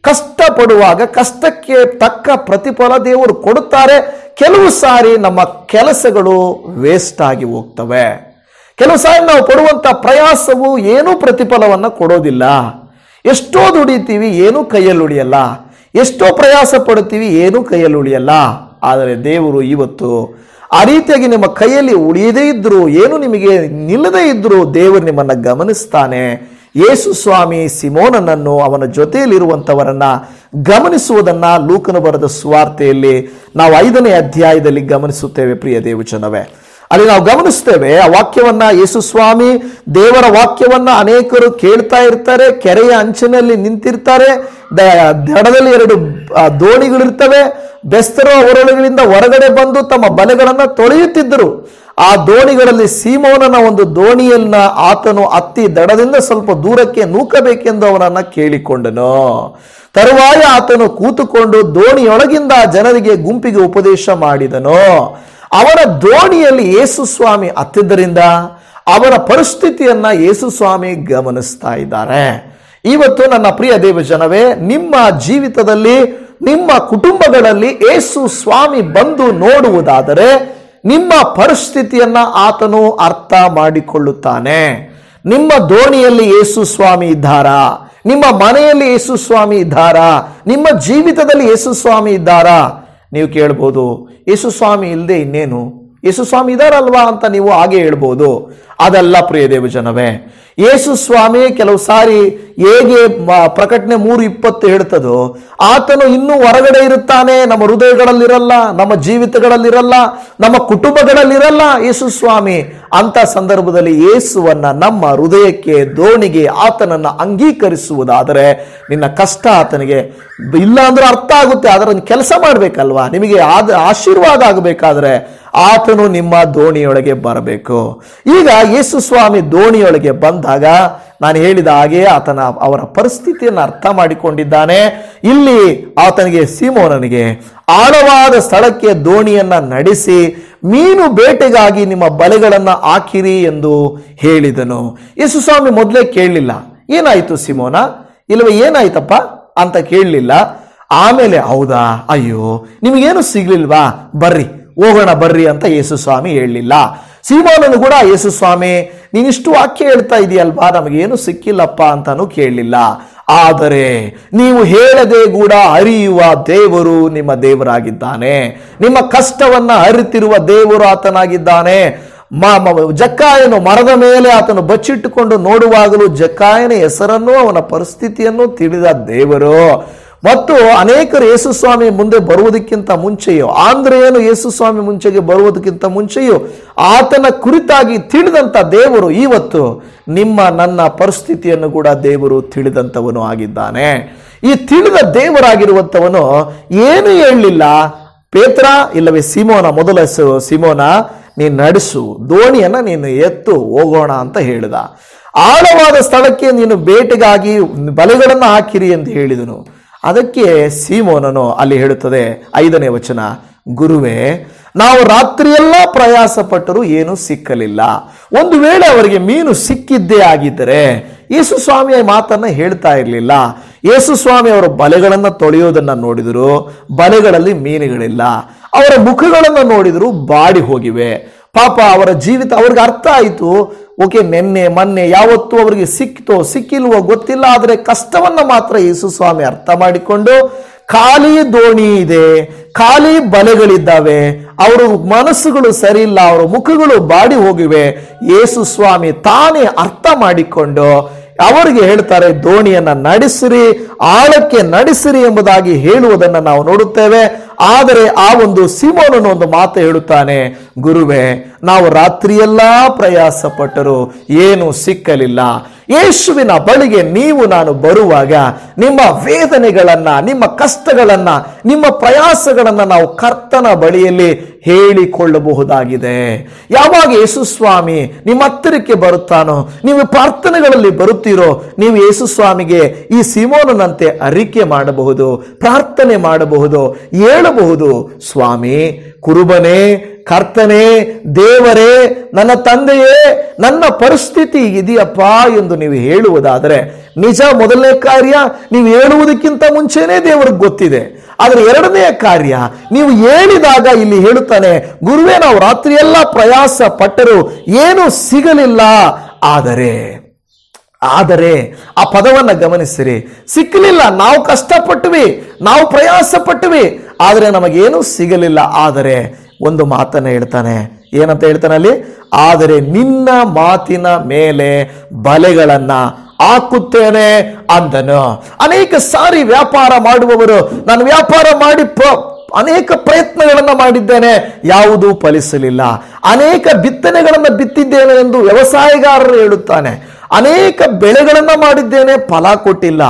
ಕಷ್ಟಪಡುವಾಗ ಕಷ್ಟಕ್ಕೆ ತಕ್ಕ ಪ್ರತಿಫಲ ದೇವರು ಕೊಡುತ್ತಾರೆ. ಕೆಲವು ಸಾರಿ ನಮ್ಮ ಕೆಲಸಗಳು ವೇಸ್ಟ್ ಆಗಿ ಹೋಗ್ತವೆ. ಕೆಲವು ಸಾರಿ ನಾವು ಪಡುವಂತ ಪ್ರಯಾಸವು ಏನೂ ಪ್ರತಿಫಲವನ್ನ ಕೊಡೋದಿಲ್ಲ. ಎಷ್ಟೋ ದುಡಿತೀವಿ, ಏನೂ ಕೈಯಲ್ಲಿ ಉಳಿಯಲ್ಲ. ಎಷ್ಟೋ ಪ್ರಯಾಸ ಪಡುತ್ತೀವಿ, ಏನೂ ಕೈಯಲ್ಲಿ ಉಳಿಯಲ್ಲ. ಆದರೆ ದೇವರು ಇವತ್ತು ಆ ರೀತಿಯಾಗಿ ನಿಮ್ಮ ಕೈಯಲ್ಲಿ ಉಳಿಯದೇ ಇದ್ರು, ಏನು ನಿಮಗೆ ನಿಲ್ಲದೇ ಇದ್ರು, ದೇವರು ನಿಮ್ಮನ್ನ ಗಮನಿಸ್ತಾನೆ. ಯೇಸು ಸ್ವಾಮಿ ಸಿಮೋನನನ್ನು ಅವನ ಜೊತೆಯಲ್ಲಿರುವಂಥವರನ್ನ ಗಮನಿಸುವುದನ್ನ ಲೂಕನು ಬರೆದ ಸುವಾರ್ತೆಯಲ್ಲಿ ನಾವು 5ನೇ ಅಧ್ಯಾಯದಲ್ಲಿ ಗಮನಿಸುತ್ತೇವೆ ಪ್ರಿಯ ದೇವಜನವೇ. ಅಲ್ಲಿ ನಾವು ಗಮನಿಸ್ತೇವೆ ಆ ವಾಕ್ಯವನ್ನ. ಯೇಸು ಸ್ವಾಮಿ ದೇವರ ವಾಕ್ಯವನ್ನ ಅನೇಕರು ಕೇಳ್ತಾ ಇರ್ತಾರೆ. ಕೆರೆಯ ಅಂಚಿನಲ್ಲಿ ನಿಂತಿರ್ತಾರೆ. ದಡದಲ್ಲಿ 2 ದೋಣಿಗಳಿರ್ತವೆ. ಬೆಸ್ತರು ಅವರೊಳಗಿನಿಂದ ಹೊರಗಡೆ ಬಂದು ತಮ್ಮ ಬಲೆಗಳನ್ನ ತೊಳೆಯುತ್ತಿದ್ದರು. ಆ ದೋಣಿಗಳಲ್ಲಿ ಸೀಮೋನನ ಒಂದು ದೋಣಿಯನ್ನ ಆತನು ಹತ್ತಿ ದಡದಿಂದ ಸ್ವಲ್ಪ ದೂರಕ್ಕೆ ನೂಕಬೇಕೆಂದು ಅವನನ್ನ ಕೇಳಿಕೊಂಡನು. ತರುವಾಯ ಆತನು ಕೂತುಕೊಂಡು ದೋಣಿಯೊಳಗಿಂದ ಜನರಿಗೆ ಗುಂಪಿಗೆ ಉಪದೇಶ ಮಾಡಿದನು. ಅವರ ದೋಣಿಯಲ್ಲಿ ಯೇಸು ಸ್ವಾಮಿ ಹತ್ತಿದ್ದರಿಂದ ಅವರ ಪರಿಸ್ಥಿತಿಯನ್ನ ಯೇಸು ಸ್ವಾಮಿ ಗಮನಿಸ್ತಾ ಇದ್ದಾರೆ. ಇವತ್ತು ನನ್ನ ಪ್ರಿಯ ದೇವಜನವೇ, ನಿಮ್ಮ ಜೀವಿತದಲ್ಲಿ, ನಿಮ್ಮ ಕುಟುಂಬಗಳಲ್ಲಿ ಯೇಸು ಸ್ವಾಮಿ ಬಂದು ನೋಡುವುದಾದರೆ ನಿಮ್ಮ ಪರಿಸ್ಥಿತಿಯನ್ನ ಆತನು ಅರ್ಥ ಮಾಡಿಕೊಳ್ಳುತ್ತಾನೆ. ನಿಮ್ಮ ದೋಣಿಯಲ್ಲಿ ಯೇಸು ಸ್ವಾಮಿ ಇದ್ದಾರಾ? ನಿಮ್ಮ ಮನೆಯಲ್ಲಿ ಯೇಸು ಸ್ವಾಮಿ ಇದ್ದಾರಾ? ನಿಮ್ಮ ಜೀವಿತದಲ್ಲಿ ಯೇಸು ಸ್ವಾಮಿ ಇದ್ದಾರಾ? ನೀವು ಕೇಳ್ಬೋದು, ಯೇಸು ಸ್ವಾಮಿ ಇಲ್ಲದೆ ಇನ್ನೇನು, ಯೇಸು ಸ್ವಾಮಿ ಇದಾರಲ್ವಾ ಅಂತ ನೀವು ಹಾಗೆ ಹೇಳ್ಬೋದು. ಅದಲ್ಲ ಪ್ರಿಯ ದೇವಜನವೇ. ಯೇಸು ಸ್ವಾಮಿ ಕೆಲವು ಸಾರಿ ಹೇಗೆ ಪ್ರಕಟಣೆ 3:20 ಹೇಳ್ತದೋ, ಆತನು ಇನ್ನೂ ಹೊರಗಡೆ ಇರುತ್ತಾನೆ. ನಮ್ಮ ಹೃದಯಗಳಲ್ಲಿರಲ್ಲ, ನಮ್ಮ ಜೀವಿತಗಳಲ್ಲಿರಲ್ಲ, ನಮ್ಮ ಕುಟುಂಬಗಳಲ್ಲಿರಲ್ಲ ಯೇಸು ಸ್ವಾಮಿ. ಅಂತ ಸಂದರ್ಭದಲ್ಲಿ ಯೇಸುವನ್ನ ನಮ್ಮ ಹೃದಯಕ್ಕೆ, ದೋಣಿಗೆ ಆತನನ್ನ ಅಂಗೀಕರಿಸುವುದಾದರೆ ನಿನ್ನ ಕಷ್ಟ ಆತನಿಗೆ ಇಲ್ಲ ಅಂದ್ರೆ ಅರ್ಥ ಆಗುತ್ತೆ. ಅದರ ಕೆಲಸ ಮಾಡ್ಬೇಕಲ್ವಾ? ನಿಮಗೆ ಆಶೀರ್ವಾದ ಆಗಬೇಕಾದ್ರೆ ಆತನು ನಿಮ್ಮ ದೋಣಿಯೊಳಗೆ ಬರಬೇಕು. ಈಗ ಯೇಸು ಸ್ವಾಮಿ ದೋಣಿಯೊಳಗೆ ಬಂದಾಗ ನಾನು ಹೇಳಿದ ಹಾಗೆ ಅವರ ಪರಿಸ್ಥಿತಿಯನ್ನು ಅರ್ಥ ಮಾಡಿಕೊಂಡಿದ್ದಾನೆ. ಇಲ್ಲಿ ಆತನಿಗೆ, ಸೀಮೋನನಿಗೆ ಆಳವಾದ ಸ್ಥಳಕ್ಕೆ ದೋಣಿಯನ್ನ ನಡೆಸಿ ಮೀನು ಬೇಟೆಗಾಗಿ ನಿಮ್ಮ ಬಲೆಗಳನ್ನು ಹಾಕಿರಿ ಎಂದು ಹೇಳಿದನು. ಯೇಸು ಸ್ವಾಮಿ ಮೊದಲೇ ಕೇಳಲಿಲ್ಲ, ಏನಾಯ್ತು ಸಿಮೋನ, ಇಲ್ಲವೇ ಏನಾಯ್ತಪ್ಪ ಅಂತ ಕೇಳಲಿಲ್ಲ. ಆಮೇಲೆ ಹೌದಾ, ಅಯ್ಯೋ ನಿಮಗೇನು ಸಿಗ್ಲಿಲ್ವಾ, ಬರ್ರಿ ಹೋಗೋಣ ಬರ್ರಿ ಅಂತ ಯೇಸು ಸ್ವಾಮಿ ಹೇಳಲಿಲ್ಲ. ಸೀಮೋನನು ಕೂಡ ಯೇಸು ಸ್ವಾಮಿ ನೀನಿಷ್ಟು ವಾಕ್ಯ ಹೇಳ್ತಾ ಇದೆಯಲ್ವಾ, ನಮಗೇನು ಸಿಕ್ಕಿಲ್ಲಪ್ಪ ಅಂತಾನು ಕೇಳಲಿಲ್ಲ. ಆದರೆ ನೀವು ಹೇಳದೆ ಕೂಡ ಅರಿಯುವ ದೇವರು ನಿಮ್ಮ ದೇವರಾಗಿದ್ದಾನೆ, ನಿಮ್ಮ ಕಷ್ಟವನ್ನ ಅರಿತಿರುವ ದೇವರು ಆತನಾಗಿದ್ದಾನೆ. ಜಕ್ಕಾಯನು ಮರದ ಮೇಲೆ ಆತನು ಬಚ್ಚಿಟ್ಟುಕೊಂಡು ನೋಡುವಾಗಲೂ ಜಕ್ಕಾಯನ ಹೆಸರನ್ನು ಅವನ ಪರಿಸ್ಥಿತಿಯನ್ನು ತಿಳಿದ ದೇವರು. ಮತ್ತು ಅನೇಕರು ಯೇಸು ಸ್ವಾಮಿ ಮುಂದೆ ಬರುವುದಕ್ಕಿಂತ ಮುಂಚೆಯೋ, ಆಂದ್ರೆಯನು ಯೇಸು ಸ್ವಾಮಿ ಮುಂಚೆಗೆ ಬರುವುದಕ್ಕಿಂತ ಮುಂಚೆಯೋ ಆತನ ಕುರಿತಾಗಿ ತಿಳಿದಂತ ದೇವರು ಇವತ್ತು ನಿಮ್ಮ ನನ್ನ ಪರಿಸ್ಥಿತಿಯನ್ನು ಕೂಡ ದೇವರು ತಿಳಿದಂತವನು ಆಗಿದ್ದಾನೆ. ಈ ತಿಳಿದ ದೇವರಾಗಿರುವಂತವನು ಏನು ಹೇಳಲಿಲ್ಲ, ಪೇತ್ರ ಇಲ್ಲವೇ ಸಿಮೋನ, ಮೊದಲ ಸಿಮೋನ ನೀನು ನಡೆಸು, ದೋಣಿಯನ್ನ ನೀನು ಎತ್ತು ಹೋಗೋಣ ಅಂತ ಹೇಳಿದ. ಆಳವಾದ ಸ್ಥಳಕ್ಕೆ ನೀನು ಬೇಟೆಗಾಗಿ ಬಲೆಗಳನ್ನು ಹಾಕಿರಿ ಎಂದು ಹೇಳಿದನು. ಅದಕ್ಕೆ ಸೀಮೋನನು ಅಲ್ಲಿ ಹೇಳುತ್ತದೆ 5ನೇ ವಚನ, ಗುರುವೇ ನಾವು ರಾತ್ರಿಯೆಲ್ಲ ಪ್ರಯಾಸ ಪಟ್ಟರೂ ಏನೂ ಸಿಕ್ಕಲಿಲ್ಲ. ಒಂದು ವೇಳೆ ಅವರಿಗೆ ಮೀನು ಸಿಕ್ಕಿದ್ದೇ ಆಗಿದ್ದರೆ ಯೇಸು ಸ್ವಾಮಿಯ ಮಾತನ್ನ ಹೇಳ್ತಾ ಇರಲಿಲ್ಲ. ಯೇಸು ಸ್ವಾಮಿ ಅವರ ಬಲೆಗಳನ್ನು ತೊಳೆಯೋದನ್ನ ನೋಡಿದರು, ಬಲೆಗಳಲ್ಲಿ ಮೀನುಗಳಿಲ್ಲ. ಅವರ ಮುಖಗಳನ್ನು ನೋಡಿದ್ರು, ಬಾಡಿ ಹೋಗಿವೆ. ಪಾಪ ಅವರ ಜೀವಿತ ಅವ್ರಿಗೆ ಅರ್ಥ ಆಯಿತು, ಓಕೆ ನೆನ್ನೆ ಮೊನ್ನೆ ಯಾವತ್ತೂ ಅವರಿಗೆ ಸಿಕ್ತೋ ಸಿಕ್ಕಿಲ್ವೋ ಗೊತ್ತಿಲ್ಲ, ಆದರೆ ಕಷ್ಟವನ್ನ ಮಾತ್ರ ಯೇಸು ಸ್ವಾಮಿ ಅರ್ಥ ಮಾಡಿಕೊಂಡು ಖಾಲಿ ದೋಣಿ ಇದೆ, ಖಾಲಿ ಬಲೆಗಳಿದ್ದಾವೆ, ಅವರ ಮನಸ್ಸುಗಳು ಸರಿ ಇಲ್ಲ, ಅವರ ಮುಖಗಳು ಬಾಡಿ ಹೋಗಿವೆ. ಯೇಸು ಸ್ವಾಮಿ ತಾನೇ ಅರ್ಥ ಮಾಡಿಕೊಂಡು ಅವರಿಗೆ ಹೇಳ್ತಾರೆ, ದೋಣಿಯನ್ನ ನಡೆಸಿರಿ, ಆಳಕ್ಕೆ ನಡೆಸಿರಿ ಎಂಬುದಾಗಿ ಹೇಳುವುದನ್ನು ನಾವು ನೋಡುತ್ತೇವೆ. ಆದರೆ ಆ ಒಂದು ಸೀಮೋನನು ಒಂದು ಮಾತು ಹೇಳುತ್ತಾನೆ, ಗುರುವೇ ನಾವು ರಾತ್ರಿಯೆಲ್ಲ ಪ್ರಯಾಸ ಪಟ್ಟರು ಏನು ಸಿಕ್ಕಲಿಲ್ಲ. ಯೇಸುವಿನ ಬಳಿಗೆ ನೀವು ನಾನು ಬರುವಾಗ ನಿಮ್ಮ ವೇದನೆಗಳನ್ನ, ನಿಮ್ಮ ಕಷ್ಟಗಳನ್ನ, ನಿಮ್ಮ ಪ್ರಯಾಸಗಳನ್ನ ನಾವು ಕರ್ತನ ಬಳಿಯಲ್ಲಿ ಹೇಳಿಕೊಳ್ಳಬಹುದಾಗಿದೆ. ಯಾವಾಗ ಯೇಸು ಸ್ವಾಮಿ ನಿಮ್ಮ ಹತ್ತಿರಕ್ಕೆ ಬರುತ್ತಾನೋ, ನೀವು ಪ್ರಾರ್ಥನೆಗಳಲ್ಲಿ ಬರುತ್ತೀರೋ, ನೀವು ಯೇಸು ಸ್ವಾಮಿಗೆ ಈ ಸೀಮೋನನಂತೆ ಅರಿಕೆ ಮಾಡಬಹುದು, ಪ್ರಾರ್ಥನೆ ಮಾಡಬಹುದು, ಹೇಳಬಹುದು, ಸ್ವಾಮಿ ಕುರುಬನೇ, ಕರ್ತನೇ, ದೇವರೇ, ನನ್ನ ತಂದೆಯೇ, ನನ್ನ ಪರಿಸ್ಥಿತಿ ಇದೆಯಪ್ಪ ಎಂದು ನೀವು ಹೇಳುವುದಾದರೆ ನಿಜ. ಮೊದಲನೇ ಕಾರ್ಯ ನೀವು ಹೇಳುವುದಕ್ಕಿಂತ ಮುಂಚೆನೇ ದೇವರಿಗೆ ಗೊತ್ತಿದೆ. ಆದರೆ ಎರಡನೆಯ ಕಾರ್ಯ ನೀವು ಹೇಳಿದಾಗ ಇಲ್ಲಿ ಹೇಳುತ್ತಾನೆ, ಗುರುವೇ ನಾವು ರಾತ್ರಿಯೆಲ್ಲ ಪ್ರಯಾಸ ಪಟ್ಟರು ಏನೂ ಸಿಗಲಿಲ್ಲ. ಆದರೆ ಆ ಪದವನ್ನ ಗಮನಿಸಿರಿ, ಸಿಕ್ಕಲಿಲ್ಲ, ನಾವು ಕಷ್ಟಪಟ್ವಿ, ನಾವು ಪ್ರಯಾಸ ಪಟ್ವಿ, ಆದರೆ ನಮಗೇನು ಸಿಗಲಿಲ್ಲ. ಆದರೆ ಒಂದು ಮಾತನ್ನ ಹೇಳ್ತಾನೆ, ಏನಂತ ಹೇಳ್ತಾನೆ ಅಲ್ಲಿ, ಆದರೆ ನಿನ್ನ ಮಾತಿನ ಮೇಲೆ ಬಲೆಗಳನ್ನ ಹಾಕುತ್ತೇನೆ ಅಂದನು. ಅನೇಕ ಸಾರಿ ವ್ಯಾಪಾರ ಮಾಡುವವರು, ನಾನು ವ್ಯಾಪಾರ ಮಾಡಿ ಅನೇಕ ಪ್ರಯತ್ನಗಳನ್ನು ಮಾಡಿದ್ದೇನೆ, ಯಾವುದೂ ಫಲಿಸಲಿಲ್ಲ. ಅನೇಕ ಬಿತ್ತನೆಗಳನ್ನು ಬಿತ್ತಿದ್ದೇನೆ ಎಂದು ವ್ಯವಸಾಯಗಾರರು ಹೇಳುತ್ತಾನೆ. ಅನೇಕ ಬೆಳೆಗಳನ್ನ ಮಾಡಿದ್ದೇನೆ, ಫಲ ಕೊಟ್ಟಿಲ್ಲ.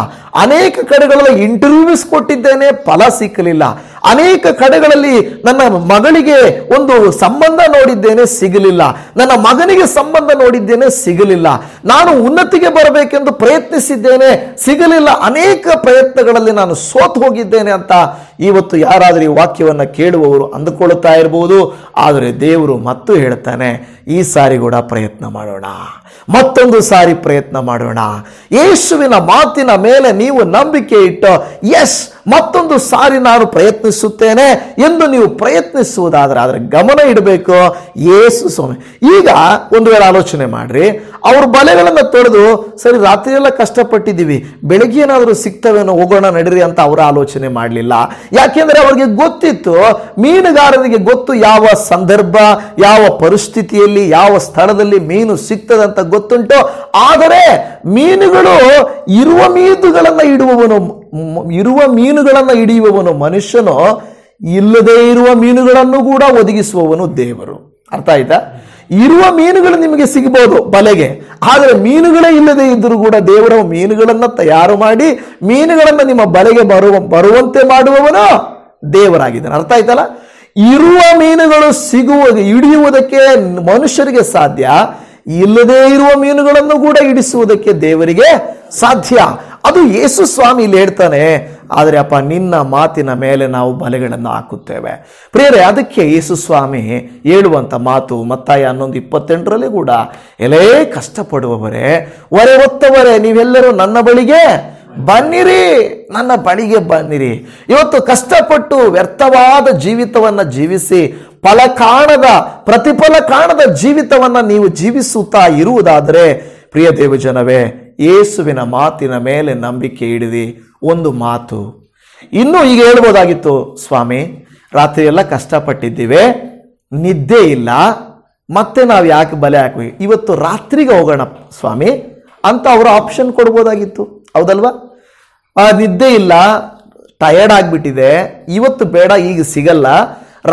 ಅನೇಕ ಕಡೆಗಳಲ್ಲಿ ಇಂಟರ್ವ್ಯೂಸ್ ಕೊಟ್ಟಿದ್ದೇನೆ, ಫಲ ಸಿಕ್ಕಲಿಲ್ಲ. ಅನೇಕ ಕಡೆಗಳಲ್ಲಿ ನನ್ನ ಮಗಳಿಗೆ ಒಂದು ಸಂಬಂಧ ನೋಡಿದ್ದೇನೆ, ಸಿಗಲಿಲ್ಲ. ನನ್ನ ಮಗನಿಗೆ ಸಂಬಂಧ ನೋಡಿದ್ದೇನೆ, ಸಿಗಲಿಲ್ಲ. ನಾನು ಉನ್ನತಿಗೆ ಬರಬೇಕೆಂದು ಪ್ರಯತ್ನಿಸಿದ್ದೇನೆ, ಸಿಗಲಿಲ್ಲ. ಅನೇಕ ಪ್ರಯತ್ನಗಳಲ್ಲಿ ನಾನು ಸೋತು ಹೋಗಿದ್ದೇನೆ ಅಂತ ಇವತ್ತು ಯಾರಾದರೂ ಈ ವಾಕ್ಯವನ್ನ ಕೇಳುವವರು ಅಂದುಕೊಳ್ಳುತ್ತಾ ಇರಬಹುದು. ಆದರೆ ದೇವರು ಮತ್ತು ಹೇಳ್ತಾನೆ, ಈ ಸಾರಿ ಕೂಡ ಪ್ರಯತ್ನ ಮಾಡೋಣ, ಮತ್ತೊಂದು ಸಾರಿ ಪ್ರಯತ್ನ ಮಾಡೋಣ. ಯೇಸುವಿನ ಮಾತಿನ ಮೇಲೆ ನೀವು ನಂಬಿಕೆ ಇಟ್ಟು, ಎಸ್ ಮತ್ತೊಂದು ಸಾರಿ ನಾನು ಪ್ರಯತ್ನಿಸುತ್ತೇನೆ ಎಂದು ನೀವು ಪ್ರಯತ್ನಿಸುವುದಾದ್ರೆ ಅದರ ಗಮನ ಇಡಬೇಕು. ಯೇಸು ಸ್ವಾಮಿ ಈಗ ಒಂದು ವೇಳೆ ಆಲೋಚನೆ ಮಾಡ್ರಿ, ಅವ್ರ ಬಲೆಗಳನ್ನು ತೊಳೆದು ಸರಿ ರಾತ್ರಿಯೆಲ್ಲ ಕಷ್ಟಪಟ್ಟಿದ್ದೀವಿ, ಬೆಳಗ್ಗೆ ಏನಾದರೂ ಸಿಗ್ತವೇನೋ, ಹೋಗೋಣ ನಡೀರಿ ಅಂತ ಅವರ ಆಲೋಚನೆ ಮಾಡಲಿಲ್ಲ. ಯಾಕೆಂದ್ರೆ ಅವ್ರಿಗೆ ಗೊತ್ತಿತ್ತು, ಮೀನುಗಾರರಿಗೆ ಗೊತ್ತು ಯಾವ ಸಂದರ್ಭ, ಯಾವ ಪರಿಸ್ಥಿತಿಯಲ್ಲಿ, ಯಾವ ಸ್ಥಳದಲ್ಲಿ ಮೀನು ಸಿಗ್ತದಂತ ಗೊತ್ತುಂಟು. ಆದರೆ ಮೀನುಗಳು ಇರುವ ಮೀನುಗಳನ್ನು ಹಿಡಿಯುವವನು ಮನುಷ್ಯನು, ಇಲ್ಲದೆ ಇರುವ ಮೀನುಗಳನ್ನು ಕೂಡ ಒದಗಿಸುವವನು ದೇವರು. ಅರ್ಥ ಆಯ್ತಾ? ಇರುವ ಮೀನುಗಳು ನಿಮಗೆ ಸಿಗಬಹುದು ಬಲೆಗೆ, ಆದರೆ ಮೀನುಗಳೇ ಇಲ್ಲದೆ ಇದ್ದರೂ ಕೂಡ ದೇವರ ಮೀನುಗಳನ್ನ ತಯಾರು ಮಾಡಿ ಮೀನುಗಳನ್ನ ನಿಮ್ಮ ಬಲೆಗೆ ಬರುವಂತೆ ಮಾಡುವವನು ದೇವರಾಗಿದ್ದಾನೆ. ಅರ್ಥ ಆಯ್ತಲ್ಲ? ಇರುವ ಮೀನುಗಳು ಹಿಡಿಯುವುದಕ್ಕೆ ಮನುಷ್ಯರಿಗೆ ಸಾಧ್ಯ, ಇಲ್ಲದೇ ಇರುವ ಮೀನುಗಳನ್ನು ಕೂಡ ಹಿಡಿಸುವುದಕ್ಕೆ ದೇವರಿಗೆ ಸಾಧ್ಯ. ಅದು ಯೇಸು ಸ್ವಾಮಿ ಇಲ್ಲಿ ಹೇಳ್ತಾನೆ, ಆದರೆ ಅಪ್ಪ ನಿನ್ನ ಮಾತಿನ ಮೇಲೆ ನಾವು ಬಲೆಗಳನ್ನು ಹಾಕುತ್ತೇವೆ. ಪ್ರಿಯರೇ, ಅದಕ್ಕೆ ಯೇಸು ಸ್ವಾಮಿ ಹೇಳುವಂಥ ಮಾತು ಮತ್ತಾಯ 11:28 ಕೂಡ, ಎಲೇ ಕಷ್ಟಪಡುವವರೇ ಹೊರೆ ಹೊತ್ತವರೇ ನೀವೆಲ್ಲರೂ ನನ್ನ ಬಳಿಗೆ ಬನ್ನಿರಿ, ನನ್ನ ಬಳಿಗೆ ಬನ್ನಿರಿ. ಇವತ್ತು ಕಷ್ಟಪಟ್ಟು ವ್ಯರ್ಥವಾದ ಜೀವಿತವನ್ನ ಜೀವಿಸಿ ಫಲ ಕಾಣದ, ಪ್ರತಿಫಲ ಕಾಣದ ಜೀವಿತವನ್ನ ನೀವು ಜೀವಿಸುತ್ತಾ ಇರುವುದಾದರೆ ಪ್ರಿಯ ದೇವಜನವೇ, ಯೇಸುವಿನ ಮಾತಿನ ಮೇಲೆ ನಂಬಿಕೆ ಇಡಿದಿ. ಒಂದು ಮಾತು ಇನ್ನೂ ಈಗ ಹೇಳ್ಬೋದಾಗಿತ್ತು, ಸ್ವಾಮಿ ರಾತ್ರಿ ಎಲ್ಲ ಕಷ್ಟಪಟ್ಟಿದ್ದೀವಿ, ನಿದ್ದೆ ಇಲ್ಲ, ಮತ್ತೆ ನಾವು ಯಾಕೆ ಬಲೆ ಹಾಕಿ ಇವತ್ತು ರಾತ್ರಿಗೆ ಹೋಗೋಣ ಸ್ವಾಮಿ ಅಂತ ಅವರು ಆಪ್ಷನ್ ಕೊಡ್ಬೋದಾಗಿತ್ತು, ಹೌದಲ್ವಾ? ನಿದ್ದೆ ಇಲ್ಲ, ಟಯರ್ಡ್ ಆಗಿಬಿಟ್ಟಿದೆ, ಇವತ್ತು ಬೇಡ, ಈಗ ಸಿಗಲ್ಲ,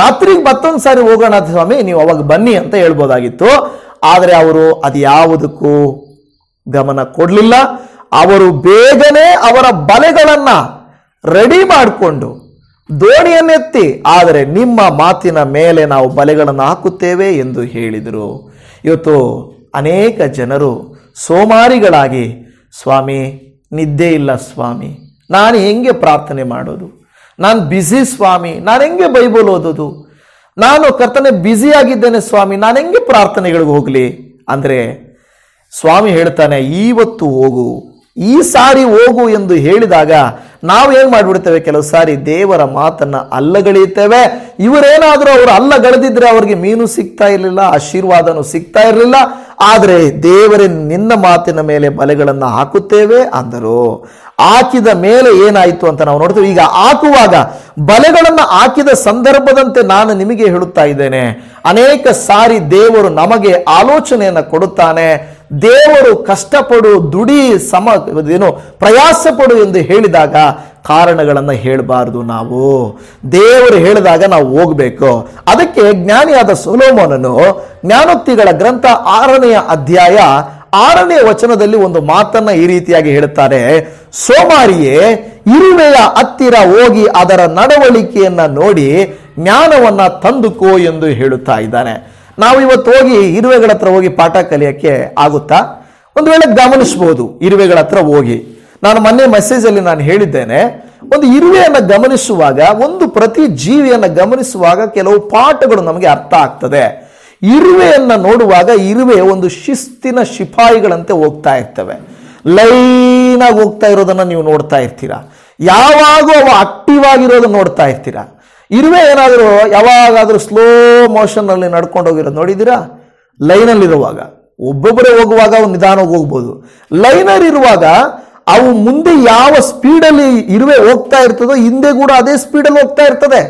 ರಾತ್ರಿಗೆ ಮತ್ತೊಂದು ಸಾರಿ ಹೋಗೋಣ ಸ್ವಾಮಿ, ನೀವು ಅವಾಗ ಬನ್ನಿ ಅಂತ ಹೇಳ್ಬೋದಾಗಿತ್ತು. ಆದರೆ ಅವರು ಅದು ಯಾವುದಕ್ಕೂ ಗಮನ ಕೊಡಲಿಲ್ಲ. ಅವರು ಬೇಗನೆ ಅವರ ಬಲೆಗಳನ್ನ ರೆಡಿ ಮಾಡಿಕೊಂಡು ದೋಣಿಯನ್ನೆತ್ತಿ, ಆದರೆ ನಿಮ್ಮ ಮಾತಿನ ಮೇಲೆ ನಾವು ಬಲೆಗಳನ್ನು ಹಾಕುತ್ತೇವೆ ಎಂದು ಹೇಳಿದರು. ಇವತ್ತು ಅನೇಕ ಜನರು ಸೋಮಾರಿಗಳಾಗಿ, ಸ್ವಾಮಿ ನಿದ್ದೆ ಇಲ್ಲ ಸ್ವಾಮಿ, ನಾನು ಹೆಂಗೆ ಪ್ರಾರ್ಥನೆ ಮಾಡೋದು, ನಾನು ಬ್ಯುಸಿ ಸ್ವಾಮಿ, ನಾನು ಹೆಂಗೆ ಬೈಬಲ್ ಓದೋದು, ನಾನು ಕರ್ತನೆ ಬ್ಯುಸಿಯಾಗಿದ್ದೇನೆ ಸ್ವಾಮಿ, ನಾನು ಹೆಂಗೆ ಪ್ರಾರ್ಥನೆಗಳಿಗೆ ಹೋಗಲಿ ಅಂದರೆ ಸ್ವಾಮಿ ಹೇಳ್ತಾನೆ, ಇವತ್ತು ಹೋಗು, ಈ ಸಾರಿ ಹೋಗು ಎಂದು ಹೇಳಿದಾಗ ನಾವು ಏನ್ ಮಾಡಿಬಿಡ್ತೇವೆ, ಕೆಲವು ಸಾರಿ ದೇವರ ಮಾತನ್ನ ಅಲ್ಲಗಳೆಯುತ್ತೇವೆ. ಇವರೇನಾದರೂ ಅವರು ಅಲ್ಲಗಳೆದಿದ್ರೆ ಅವ್ರಿಗೆ ಮೀನು ಸಿಗ್ತಾ ಇರಲಿಲ್ಲ, ಆಶೀರ್ವಾದನೂ ಸಿಗ್ತಾ ಇರಲಿಲ್ಲ. ಆದರೆ ದೇವರೇ ನಿನ್ನ ಮಾತಿನ ಮೇಲೆ ಬಲೆಗಳನ್ನು ಹಾಕುತ್ತೇವೆ ಅಂದರು. ಹಾಕಿದ ಮೇಲೆ ಏನಾಯಿತು ಅಂತ ನಾವು ನೋಡ್ತೇವೆ. ಈಗ ಹಾಕುವಾಗ ಬಲೆಗಳನ್ನು ಹಾಕಿದ ಸಂದರ್ಭದಂತೆ ನಾನು ನಿಮಗೆ ಹೇಳುತ್ತಾ ಇದ್ದೇನೆ, ಅನೇಕ ಸಾರಿ ದೇವರು ನಮಗೆ ಆಲೋಚನೆಯನ್ನು ಕೊಡುತ್ತಾನೆ. ದೇವರು ಕಷ್ಟಪಡು, ದುಡಿ, ಪ್ರಯಾಸ ಪಡು ಎಂದು ಹೇಳಿದಾಗ ಕಾರಣಗಳನ್ನು ಹೇಳಬಾರದು. ನಾವು ದೇವರು ಹೇಳಿದಾಗ ನಾವು ಹೋಗಬೇಕು. ಅದಕ್ಕೆ ಜ್ಞಾನಿಯಾದ ಸೊಲೊಮೋನನು ಜ್ಞಾನೋಕ್ತಿಗಳ ಗ್ರಂಥ 6ನೇ ಅಧ್ಯಾಯ 6ನೇ ವಚನದಲ್ಲಿ ಒಂದು ಮಾತನ್ನ ಈ ರೀತಿಯಾಗಿ ಹೇಳುತ್ತಾರೆ, ಸೋಮಾರಿಯೇ ಇರುವೆಯ ಹತ್ತಿರ ಹೋಗಿ ಅದರ ನಡವಳಿಕೆಯನ್ನ ನೋಡಿ ಜ್ಞಾನವನ್ನ ತಂದುಕೋ ಎಂದು ಹೇಳುತ್ತಾ ಇದ್ದಾನೆ. ನಾವು ಇವತ್ತು ಹೋಗಿ ಇರುವೆಗಳ ಹತ್ರ ಹೋಗಿ ಪಾಠ ಕಲಿಯಕ್ಕೆ ಆಗುತ್ತಾ? ಒಂದು ವೇಳೆ ಗಮನಿಸಬಹುದು ಇರುವೆಗಳ ಹತ್ರ ಹೋಗಿ. ನಾನು ಮೊನ್ನೆ ಮೆಸೇಜಲ್ಲಿ ನಾನು ಹೇಳಿದ್ದೇನೆ, ಒಂದು ಇರುವೆಯನ್ನು ಗಮನಿಸುವಾಗ, ಒಂದು ಪ್ರತಿ ಜೀವಿಯನ್ನು ಗಮನಿಸುವಾಗ ಕೆಲವು ಪಾಠಗಳು ನಮಗೆ ಅರ್ಥ ಆಗ್ತದೆ. ಇರುವೆಯನ್ನ ನೋಡುವಾಗ ಇರುವೆ ಒಂದು ಶಿಸ್ತಿನ ಶಿಪಾಯಿಗಳಂತೆ ಹೋಗ್ತಾ ಇರ್ತವೆ. ಲೈನ್ ಆಗಿ ಹೋಗ್ತಾ ಇರೋದನ್ನ ನೀವು ನೋಡ್ತಾ ಇರ್ತೀರಾ. ಯಾವಾಗೂ ಅವು ಆಕ್ಟಿವ್ ಆಗಿರೋದನ್ನ ನೋಡ್ತಾ ಇರ್ತೀರಾ. ಇರುವೆ ಏನಾದರೂ ಯಾವಾಗಾದ್ರೂ ಸ್ಲೋ ಮೋಷನ್ ಅಲ್ಲಿ ನಡ್ಕೊಂಡು ಹೋಗಿರೋದು ನೋಡಿದ್ದೀರಾ? ಲೈನಲ್ಲಿ ಇರುವಾಗ, ಒಬ್ಬೊಬ್ಬರೇ ಹೋಗುವಾಗ ಅವು ನಿಧಾನವಾಗಿ ಹೋಗ್ಬೋದು. ಲೈನರ್ ಇರುವಾಗ ಅವು ಮುಂದೆ ಯಾವ ಸ್ಪೀಡಲ್ಲಿ ಇರುವೆ ಹೋಗ್ತಾ ಇರ್ತದೋ ಹಿಂದೆ ಕೂಡ ಅದೇ ಸ್ಪೀಡಲ್ಲಿ ಹೋಗ್ತಾ ಇರ್ತದೆ.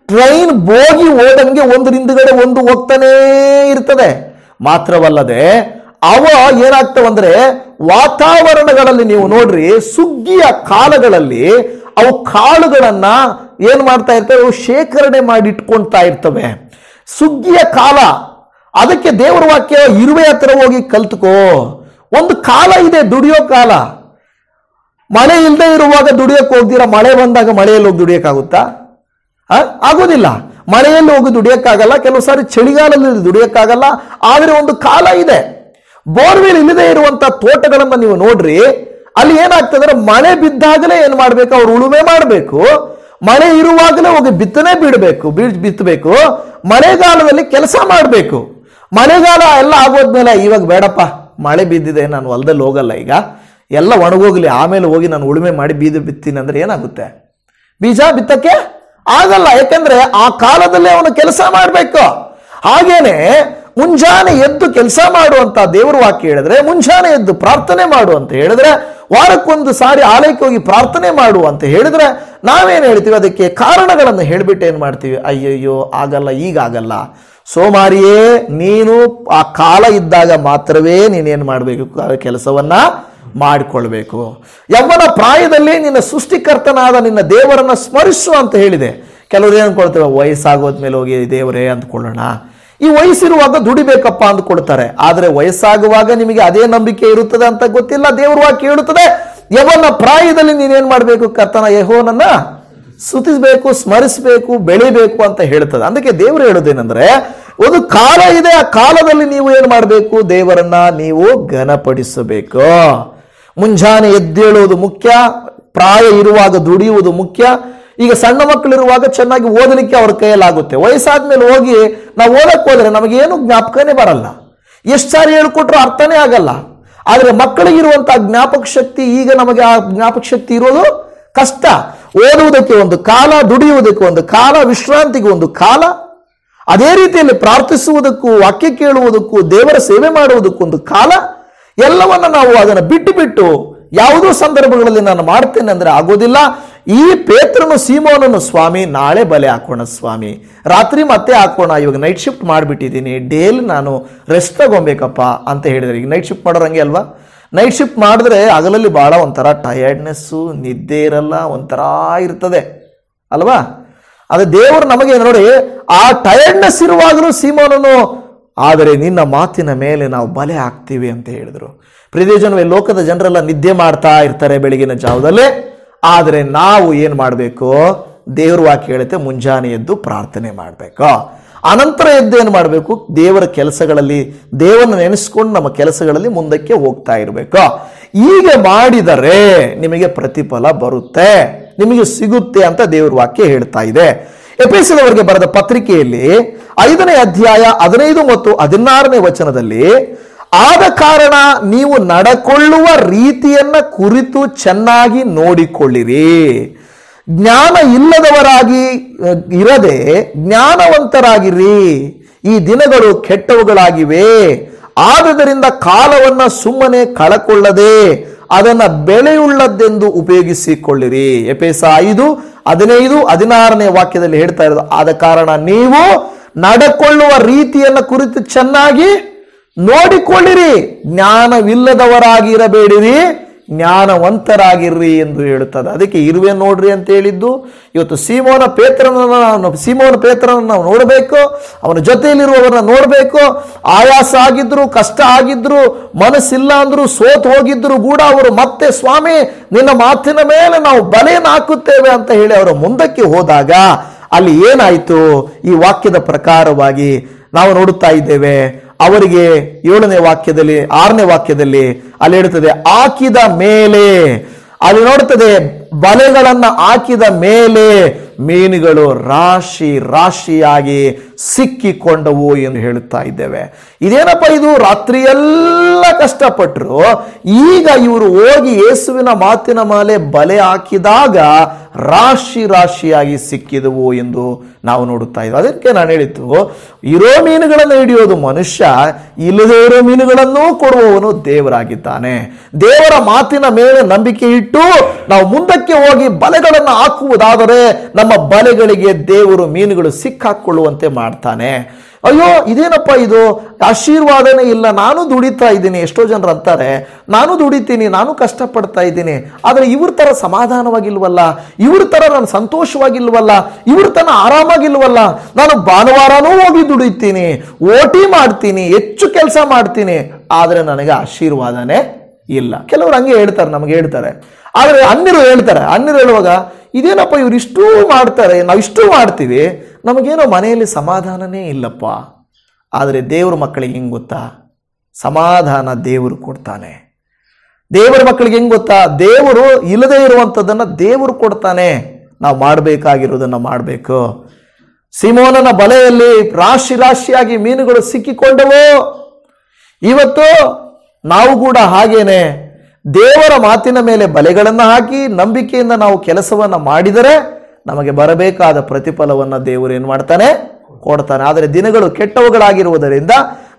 ಟ್ರೈನ್ ಬೋಗಿ ಹೋದಂಗೆ ಒಂದ್ರ ಹಿಂದ್ಗಡೆ ಒಂದು ಹೋಗ್ತಾನೇ ಇರ್ತದೆ. ಮಾತ್ರವಲ್ಲದೆ ಅವ ಏನಾಗ್ತವಂದ್ರೆ ವಾತಾವರಣಗಳಲ್ಲಿ ನೀವು ನೋಡ್ರಿ, ಸುಗ್ಗಿಯ ಕಾಲಗಳಲ್ಲಿ ಅವು ಕಾಳುಗಳನ್ನ ಏನ್ ಮಾಡ್ತಾ ಇರ್ತವೆ, ಅವು ಶೇಖರಣೆ ಮಾಡಿ ಇಟ್ಕೊಳ್ತಾ ಇರ್ತವೆ. ಸುಗ್ಗಿಯ ಕಾಲ, ಅದಕ್ಕೆ ದೇವರ ವಾಕ್ಯ ಇರುವೆ ಹತ್ರ ಹೋಗಿ ಕಲ್ತ್ಕೋ. ಒಂದು ಕಾಲ ಇದೆ, ದುಡಿಯೋ ಕಾಲ. ಮಳೆ ಇಲ್ಲದೆ ಇರುವಾಗ ದುಡಿಯಕ್ಕೆ ಹೋಗ್ದಿರಾ, ಮಳೆ ಬಂದಾಗ ಮಳೆಯಲ್ಲಿ ಹೋಗಿ ದುಡಿಯಕ್ಕಾಗುತ್ತಾ? ಆಗೋದಿಲ್ಲ. ಮಳೆಯಲ್ಲಿ ಹೋಗಿ ದುಡಿಯಕ್ಕಾಗಲ್ಲ, ಕೆಲವು ಸಾರಿ ಚಳಿಗಾಲದಲ್ಲಿ ದುಡಿಯಕ್ಕಾಗಲ್ಲ. ಆದರೆ ಒಂದು ಕಾಲ ಇದೆ. ಬೋರ್ವೆಲ್ ಇಲ್ಲದೆ ಇರುವಂತ ತೋಟಗಳನ್ನ ನೀವು ನೋಡ್ರಿ, ಅಲ್ಲಿ ಏನಾಗ್ತದೆ, ಮಳೆ ಬಿದ್ದಾಗಲೇ ಏನ್ ಮಾಡ್ಬೇಕು, ಅವ್ರು ಉಳುಮೆ ಮಾಡಬೇಕು. ಮಳೆ ಇರುವಾಗಲೇ ಹೋಗಿ ಬಿತ್ತಬೇಕು. ಮಳೆಗಾಲದಲ್ಲಿ ಕೆಲಸ ಮಾಡಬೇಕು. ಮಳೆಗಾಲ ಎಲ್ಲ ಆಗೋದ್ಮೇಲೆ ಇವಾಗ ಬೇಡಪ್ಪ, ಮಳೆ ಬಿದ್ದಿದೆ, ನಾನು ಹೊಲದಲ್ಲಿ ಹೋಗಲ್ಲ, ಈಗ ಎಲ್ಲ ಒಣಗೋಗ್ಲಿ, ಆಮೇಲೆ ಹೋಗಿ ನಾನು ಉಳುಮೆ ಮಾಡಿ ಬೀಜ ಬಿತ್ತೀನಿ ಅಂದ್ರೆ ಏನಾಗುತ್ತೆ? ಬೀಜ ಬಿತ್ತಕ್ಕೆ ಆಗಲ್ಲ. ಯಾಕಂದ್ರೆ ಆ ಕಾಲದಲ್ಲೇ ಅವನು ಕೆಲಸ ಮಾಡಬೇಕು. ಹಾಗೇನೆ ಮುಂಜಾನೆ ಎದ್ದು ಕೆಲಸ ಮಾಡುವಂತ ದೇವರ ವಾಕ್ಯ ಹೇಳಿದ್ರೆ, ಮುಂಜಾನೆ ಎದ್ದು ಪ್ರಾರ್ಥನೆ ಮಾಡು ಅಂತ ಹೇಳಿದ್ರೆ, ವಾರಕ್ಕೊಂದು ಸಾರಿ ಆಲಯಕ್ಕೆ ಹೋಗಿ ಪ್ರಾರ್ಥನೆ ಮಾಡು ಅಂತ ಹೇಳಿದ್ರೆ, ನಾವೇನು ಹೇಳ್ತೀವಿ, ಅದಕ್ಕೆ ಕಾರಣಗಳನ್ನು ಹೇಳಿಬಿಟ್ಟು ಏನ್ ಮಾಡ್ತೀವಿ, ಅಯ್ಯಯ್ಯೋ ಆಗಲ್ಲ, ಈಗಾಗಲ್ಲ. ಸೋಮಾರಿಯೇ, ನೀನು ಆ ಕಾಲ ಇದ್ದಾಗ ಮಾತ್ರವೇ ನೀನೇನ್ ಮಾಡಬೇಕು, ಕೆಲಸವನ್ನ ಮಾಡಿಕೊಳ್ಬೇಕು. ಯವ್ವನ ಪ್ರಾಯದಲ್ಲಿ ನಿನ್ನ ಸೃಷ್ಟಿಕರ್ತನಾದ ನಿನ್ನ ದೇವರನ್ನ ಸ್ಮರಿಸು ಅಂತ ಹೇಳಿದೆ. ಕೆಲವರು ಏನ್ ಕೊಡ್ತೇವೆ, ವಯಸ್ಸಾಗೋದ್ಮೇಲೆ ಹೋಗಿ ದೇವರೇ ಅಂದ್ಕೊಳ್ಳೋಣ. ಈ ವಯಸ್ಸಿರುವಾಗ ದುಡಿಬೇಕಪ್ಪ ಅಂದ್ಕೊಳ್ತಾರೆ. ಆದ್ರೆ ವಯಸ್ಸಾಗುವಾಗ ನಿಮಗೆ ಅದೇ ನಂಬಿಕೆ ಇರುತ್ತದೆ ಅಂತ ಗೊತ್ತಿಲ್ಲ. ದೇವರ ವಾಕ್ಯ ಹೇಳುತ್ತದೆ, ಯವ್ವನ ಪ್ರಾಯದಲ್ಲಿ ನೀನೇನ್ ಮಾಡ್ಬೇಕು, ಕರ್ತನ ಯೆಹೋವನನ್ನ ಸ್ತುತಿಸಬೇಕು, ಸ್ಮರಿಸಬೇಕು, ಬೆಳಿಬೇಕು ಅಂತ ಹೇಳ್ತದೆ. ಅದಕ್ಕೆ ದೇವರು ಹೇಳೋದೇನೆಂದ್ರೆ, ಒಂದು ಕಾಲ ಇದೆ, ಆ ಕಾಲದಲ್ಲಿ ನೀವು ಏನ್ ಮಾಡಬೇಕು, ದೇವರನ್ನ ನೀವು ಘನಪಡಿಸಬೇಕು. ಮುಂಜಾನೆ ಎದ್ದೇಳುವುದು ಮುಖ್ಯ, ಪ್ರಾಯ ಇರುವಾಗ ದುಡಿಯುವುದು ಮುಖ್ಯ. ಈಗ ಸಣ್ಣ ಮಕ್ಕಳಿರುವಾಗ ಚೆನ್ನಾಗಿ ಓದಲಿಕ್ಕೆ ಅವ್ರ ಕೈಯಲ್ಲಾಗುತ್ತೆ. ವಯಸ್ಸಾದ್ಮೇಲೆ ಹೋಗಿ ನಾವು ಓದಕ್ಕೆ ಹೋದ್ರೆ ನಮಗೇನು ಜ್ಞಾಪಕನೇ ಬರಲ್ಲ, ಎಷ್ಟು ಸಾರಿ ಹೇಳ್ಕೊಟ್ರು ಅರ್ಥನೇ ಆಗಲ್ಲ. ಆದರೆ ಮಕ್ಕಳಿಗಿರುವಂತಹ ಜ್ಞಾಪಕ ಶಕ್ತಿ ಈಗ ನಮಗೆ ಆ ಜ್ಞಾಪಕ ಶಕ್ತಿ ಇರೋದು ಕಷ್ಟ. ಓದುವುದಕ್ಕೆ ಒಂದು ಕಾಲ, ದುಡಿಯುವುದಕ್ಕೆ ಒಂದು ಕಾಲ, ವಿಶ್ರಾಂತಿಗೆ ಒಂದು ಕಾಲ. ಅದೇ ರೀತಿಯಲ್ಲಿ ಪ್ರಾರ್ಥಿಸುವುದಕ್ಕೂ, ವಾಕ್ಯ ಕೇಳುವುದಕ್ಕೂ, ದೇವರ ಸೇವೆ ಮಾಡುವುದಕ್ಕೂ ಒಂದು ಕಾಲ. ಎಲ್ಲವನ್ನ ನಾವು ಅದನ್ನು ಬಿಟ್ಟು ಯಾವುದೋ ಸಂದರ್ಭಗಳಲ್ಲಿ ನಾನು ಮಾಡ್ತೇನೆ ಅಂದ್ರೆ ಆಗೋದಿಲ್ಲ. ಈ ಪೇತ್ರನು ಸೀಮೋನನು, ಸ್ವಾಮಿ ನಾಳೆ ಬಲೆ ಹಾಕೋಣ ಸ್ವಾಮಿ, ರಾತ್ರಿ ಮತ್ತೆ ಹಾಕೋಣ, ಇವಾಗ ನೈಟ್ ಶಿಫ್ಟ್ ಮಾಡಿಬಿಟ್ಟಿದ್ದೀನಿ, ಡೇಲಿ ನಾನು ರೆಸ್ಟ್ ತಗೊಬೇಕಪ್ಪ ಅಂತ ಹೇಳಿದ್ರೆ. ಈಗ ನೈಟ್ ಶಿಫ್ಟ್ ಮಾಡೋರಂಗೆ ಅಲ್ವಾ? ನೈಟ್ ಶಿಫ್ಟ್ ಮಾಡಿದ್ರೆ ಹಗಲಲ್ಲಿ ಭಾಳ ಒಂಥರ ಟಯರ್ಡ್ನೆಸ್ಸು, ನಿದ್ದೆ ಇರಲ್ಲ, ಒಂಥರ ಇರ್ತದೆ ಅಲ್ವಾ? ಅದು ದೇವರು ನಮಗೆ ನೋಡಿ, ಆ ಟಯರ್ಡ್ನೆಸ್ ಇರುವಾಗಲೂ ಸೀಮೋನನು, ಆದರೆ ನಿನ್ನ ಮಾತಿನ ಮೇಲೆ ನಾವು ಬಲೆ ಹಾಕ್ತೀವಿ ಅಂತ ಹೇಳಿದ್ರು. ಪ್ರಿಯಜನವೇ, ಲೋಕದ ಜನರೆಲ್ಲ ನಿದ್ದೆ ಮಾಡ್ತಾ ಇರ್ತಾರೆ ಬೆಳಗಿನ ಜಾವದಲ್ಲೇ. ಆದರೆ ನಾವು ಏನು ಮಾಡಬೇಕು? ದೇವ್ರ ವಾಕ್ಯ ಹೇಳುತ್ತೆ, ಮುಂಜಾನೆ ಎದ್ದು ಪ್ರಾರ್ಥನೆ ಮಾಡಬೇಕು. ಅನಂತರ ಎದ್ದು ಏನು ಮಾಡಬೇಕು? ದೇವರ ಕೆಲಸಗಳಲ್ಲಿ, ದೇವರನ್ನು ನೆನೆಸ್ಕೊಂಡು ನಮ್ಮ ಕೆಲಸಗಳಲ್ಲಿ ಮುಂದಕ್ಕೆ ಹೋಗ್ತಾ ಇರಬೇಕು. ಹೀಗೆ ಮಾಡಿದರೆ ನಿಮಗೆ ಪ್ರತಿಫಲ ಬರುತ್ತೆ, ನಿಮಗೆ ಸಿಗುತ್ತೆ ಅಂತ ದೇವರ ವಾಕ್ಯ ಹೇಳ್ತಾ ಇದೆ. ಎಫೆಸದವರಿಗೆ ಬರೆದ ಪತ್ರಿಕೆಯಲ್ಲಿ 5ನೇ ಅಧ್ಯಾಯ 15 ಮತ್ತು 16ನೇ ವಚನದಲ್ಲಿ, ಆದ ಕಾರಣ ನೀವು ನಡಕೊಳ್ಳುವ ರೀತಿಯನ್ನ ಕುರಿತು ಚೆನ್ನಾಗಿ ನೋಡಿಕೊಳ್ಳಿರಿ, ಜ್ಞಾನ ಇಲ್ಲದವರಾಗಿ ಇರದೆ ಜ್ಞಾನವಂತರಾಗಿರಿ, ಈ ದಿನಗಳು ಕೆಟ್ಟವುಗಳಾಗಿವೆ, ಆದುದರಿಂದ ಕಾಲವನ್ನ ಸುಮ್ಮನೆ ಕಳಕೊಳ್ಳದೆ ಅದನ್ನ ಬೆಲೆಯುಳ್ಳದ್ದೆಂದು ಉಪಯೋಗಿಸಿಕೊಳ್ಳಿರಿ. ಎಫೆಸ 5:15-16ನೇ ವಾಕ್ಯದಲ್ಲಿ ಹೇಳ್ತಾ ಇರೋದು, ಆದ ಕಾರಣ ನೀವು ನಡಕೊಳ್ಳುವ ರೀತಿಯನ್ನ ಕುರಿತು ಚೆನ್ನಾಗಿ ನೋಡಿಕೊಳ್ಳಿರಿ, ಜ್ಞಾನವಿಲ್ಲದವರಾಗಿರಬೇಡಿರಿ, ಜ್ಞಾನವಂತರಾಗಿರ್ರಿ ಎಂದು ಹೇಳುತ್ತದೆ. ಅದಕ್ಕೆ ಇರುವೆ ನೋಡ್ರಿ ಅಂತ ಹೇಳಿದ್ದು. ಇವತ್ತು ಸೀಮೋನ ಪೇತ್ರನನ್ನು ನಾವು ನೋಡಬೇಕು, ಅವನ ಜೊತೆಯಲ್ಲಿರುವವರನ್ನ ನೋಡಬೇಕು. ಆಯಾಸ ಆಗಿದ್ರು, ಕಷ್ಟ ಆಗಿದ್ರು, ಮನಸ್ಸಿಲ್ಲ ಅಂದ್ರು, ಸೋತು ಹೋಗಿದ್ರು ಕೂಡ ಅವರು ಮತ್ತೆ ಸ್ವಾಮಿ ನಿನ್ನ ಮಾತಿನ ಮೇಲೆ ನಾವು ಬಲೆಯನ್ನು ಹಾಕುತ್ತೇವೆ ಅಂತ ಹೇಳಿ ಅವರು ಮುಂದಕ್ಕೆ ಹೋದಾಗ ಅಲ್ಲಿ ಏನಾಯಿತು? ಈ ವಾಕ್ಯದ ಪ್ರಕಾರವಾಗಿ ನಾವು ನೋಡುತ್ತಾ ಇದ್ದೇವೆ. ಅವರಿಗೆ 7ನೇ ವಾಕ್ಯದಲ್ಲಿ, 6ನೇ ವಾಕ್ಯದಲ್ಲಿ ಅಲ್ಲಿ ಹೇಳುತ್ತದೆ, ಹಾಕಿದ ಮೇಲೆ, ಅಲ್ಲಿ ನೋಡುತ್ತದೆ, ಬಲೆಗಳನ್ನ ಹಾಕಿದ ಮೇಲೆ ಮೀನುಗಳು ರಾಶಿ ರಾಶಿಯಾಗಿ ಸಿಕ್ಕಿಕೊಂಡವು ಎಂದು ಹೇಳುತ್ತಾ ಇದ್ದೇವೆ. ಇದೇನಪ್ಪ ಇದು? ರಾತ್ರಿಯೆಲ್ಲ ಕಷ್ಟಪಟ್ಟರು, ಈಗ ಇವರು ಹೋಗಿ ಯೇಸುವಿನ ಮಾತಿನ ಮೇಲೆ ಬಲೆ ಹಾಕಿದಾಗ ರಾಶಿ ರಾಶಿಯಾಗಿ ಸಿಕ್ಕಿದವು ಎಂದು ನಾವು ನೋಡುತ್ತಾ ಇದ್ದೇವೆ. ಅದಕ್ಕೆ ನಾನು ಹೇಳಿದ್ದು, ಇರೋ ಮೀನುಗಳನ್ನು ಹಿಡಿಯೋದು ಮನುಷ್ಯ, ಇಲ್ಲದೇ ಇರೋ ಮೀನುಗಳನ್ನೂ ಕೊಡುವವನು ದೇವರಾಗಿದ್ದಾನೆ. ದೇವರ ಮಾತಿನ ಮೇಲೆ ನಂಬಿಕೆ ಇಟ್ಟು ನಾವು ಮುಂದಕ್ಕೆ ಹೋಗಿ ಬಲೆಗಳನ್ನು ಹಾಕುವುದಾದರೆ ನಮ್ಮ ಬಲೆಗಳಿಗೆ ದೇವರು ಮೀನುಗಳು ಸಿಕ್ಕಾಕೊಳ್ಳುವಂತೆ ಮಾಡ್ತಾನೆ. ಅಯ್ಯೋ ಇದೇನಪ್ಪ ಇದು, ಆಶೀರ್ವಾದನೇ ಇಲ್ಲ, ನಾನು ದುಡಿತಾ ಇದ್ದೀನಿ. ಎಷ್ಟೋ ಜನರು ಅಂತಾರೆ, ನಾನು ದುಡಿತೀನಿ, ನಾನು ಕಷ್ಟಪಡ್ತಾ ಇದ್ದೀನಿ, ಆದರೆ ಇವ್ರ ತರ ಸಮಾಧಾನವಾಗಿಲ್ವಲ್ಲ, ಇವ್ರ ತರ ನಾನು ಸಂತೋಷವಾಗಿಲ್ವಲ್ಲ, ಇವ್ರ ತರ ಆರಾಮಾಗಿಲ್ವಲ್ಲ, ನಾನು ಭಾನುವಾರನೂ ಹೋಗಿ ದುಡಿತೀನಿ, ಓಟಿ ಮಾಡ್ತೀನಿ, ಹೆಚ್ಚು ಕೆಲಸ ಮಾಡ್ತೀನಿ, ಆದರೆ ನನಗೆ ಆಶೀರ್ವಾದನೇ ಇಲ್ಲ. ಕೆಲವರು ಹಂಗೆ ಹೇಳ್ತಾರೆ, ನಮಗೆ ಹೇಳ್ತಾರೆ. ಆದರೆ ಅನ್ಯರು ಹೇಳ್ತಾರೆ, ಅನ್ಯರು ಹೇಳುವಾಗ ಇದೇನಪ್ಪ ಇವ್ರು ಇಷ್ಟೂ ಮಾಡ್ತಾರೆ, ನಾವು ಇಷ್ಟೂ ಮಾಡ್ತೀವಿ, ನಮಗೇನೋ ಮನೆಯಲ್ಲಿ ಸಮಾಧಾನನೇ ಇಲ್ಲಪ್ಪ. ಆದರೆ ದೇವ್ರ ಮಕ್ಕಳಿಗೆ ಹೆಂಗೆ ಗೊತ್ತಾ? ಸಮಾಧಾನ ದೇವರು ಕೊಡ್ತಾನೆ. ದೇವರ ಮಕ್ಕಳಿಗೆ ಹೆಂಗೆ ಗೊತ್ತಾ? ದೇವರು ಇಲ್ಲದೇ ಇರುವಂಥದ್ದನ್ನ ದೇವರು ಕೊಡ್ತಾನೆ. ನಾವು ಮಾಡಬೇಕಾಗಿರೋದನ್ನ ಮಾಡಬೇಕು. ಸೀಮೋನನ ಬಲೆಯಲ್ಲಿ ರಾಶಿ ರಾಶಿಯಾಗಿ ಮೀನುಗಳು ಸಿಕ್ಕಿಕೊಂಡವು. ಇವತ್ತು ನಾವು ಕೂಡ ಹಾಗೇನೆ ದೇವರ ಮಾತಿನ ಮೇಲೆ ಬಲೆಗಳನ್ನು ಹಾಕಿ ನಂಬಿಕೆಯಿಂದ ನಾವು ಕೆಲಸವನ್ನ ಮಾಡಿದರೆ ನಮಗೆ ಬರಬೇಕಾದ ಪ್ರತಿಫಲವನ್ನ ದೇವರು ಏನು ಮಾಡ್ತಾನೆ? ಕೊಡ್ತಾನೆ. ಆದರೆ ದಿನಗಳು ಕೆಟ್ಟವುಗಳಾಗಿರುವುದರಿಂದ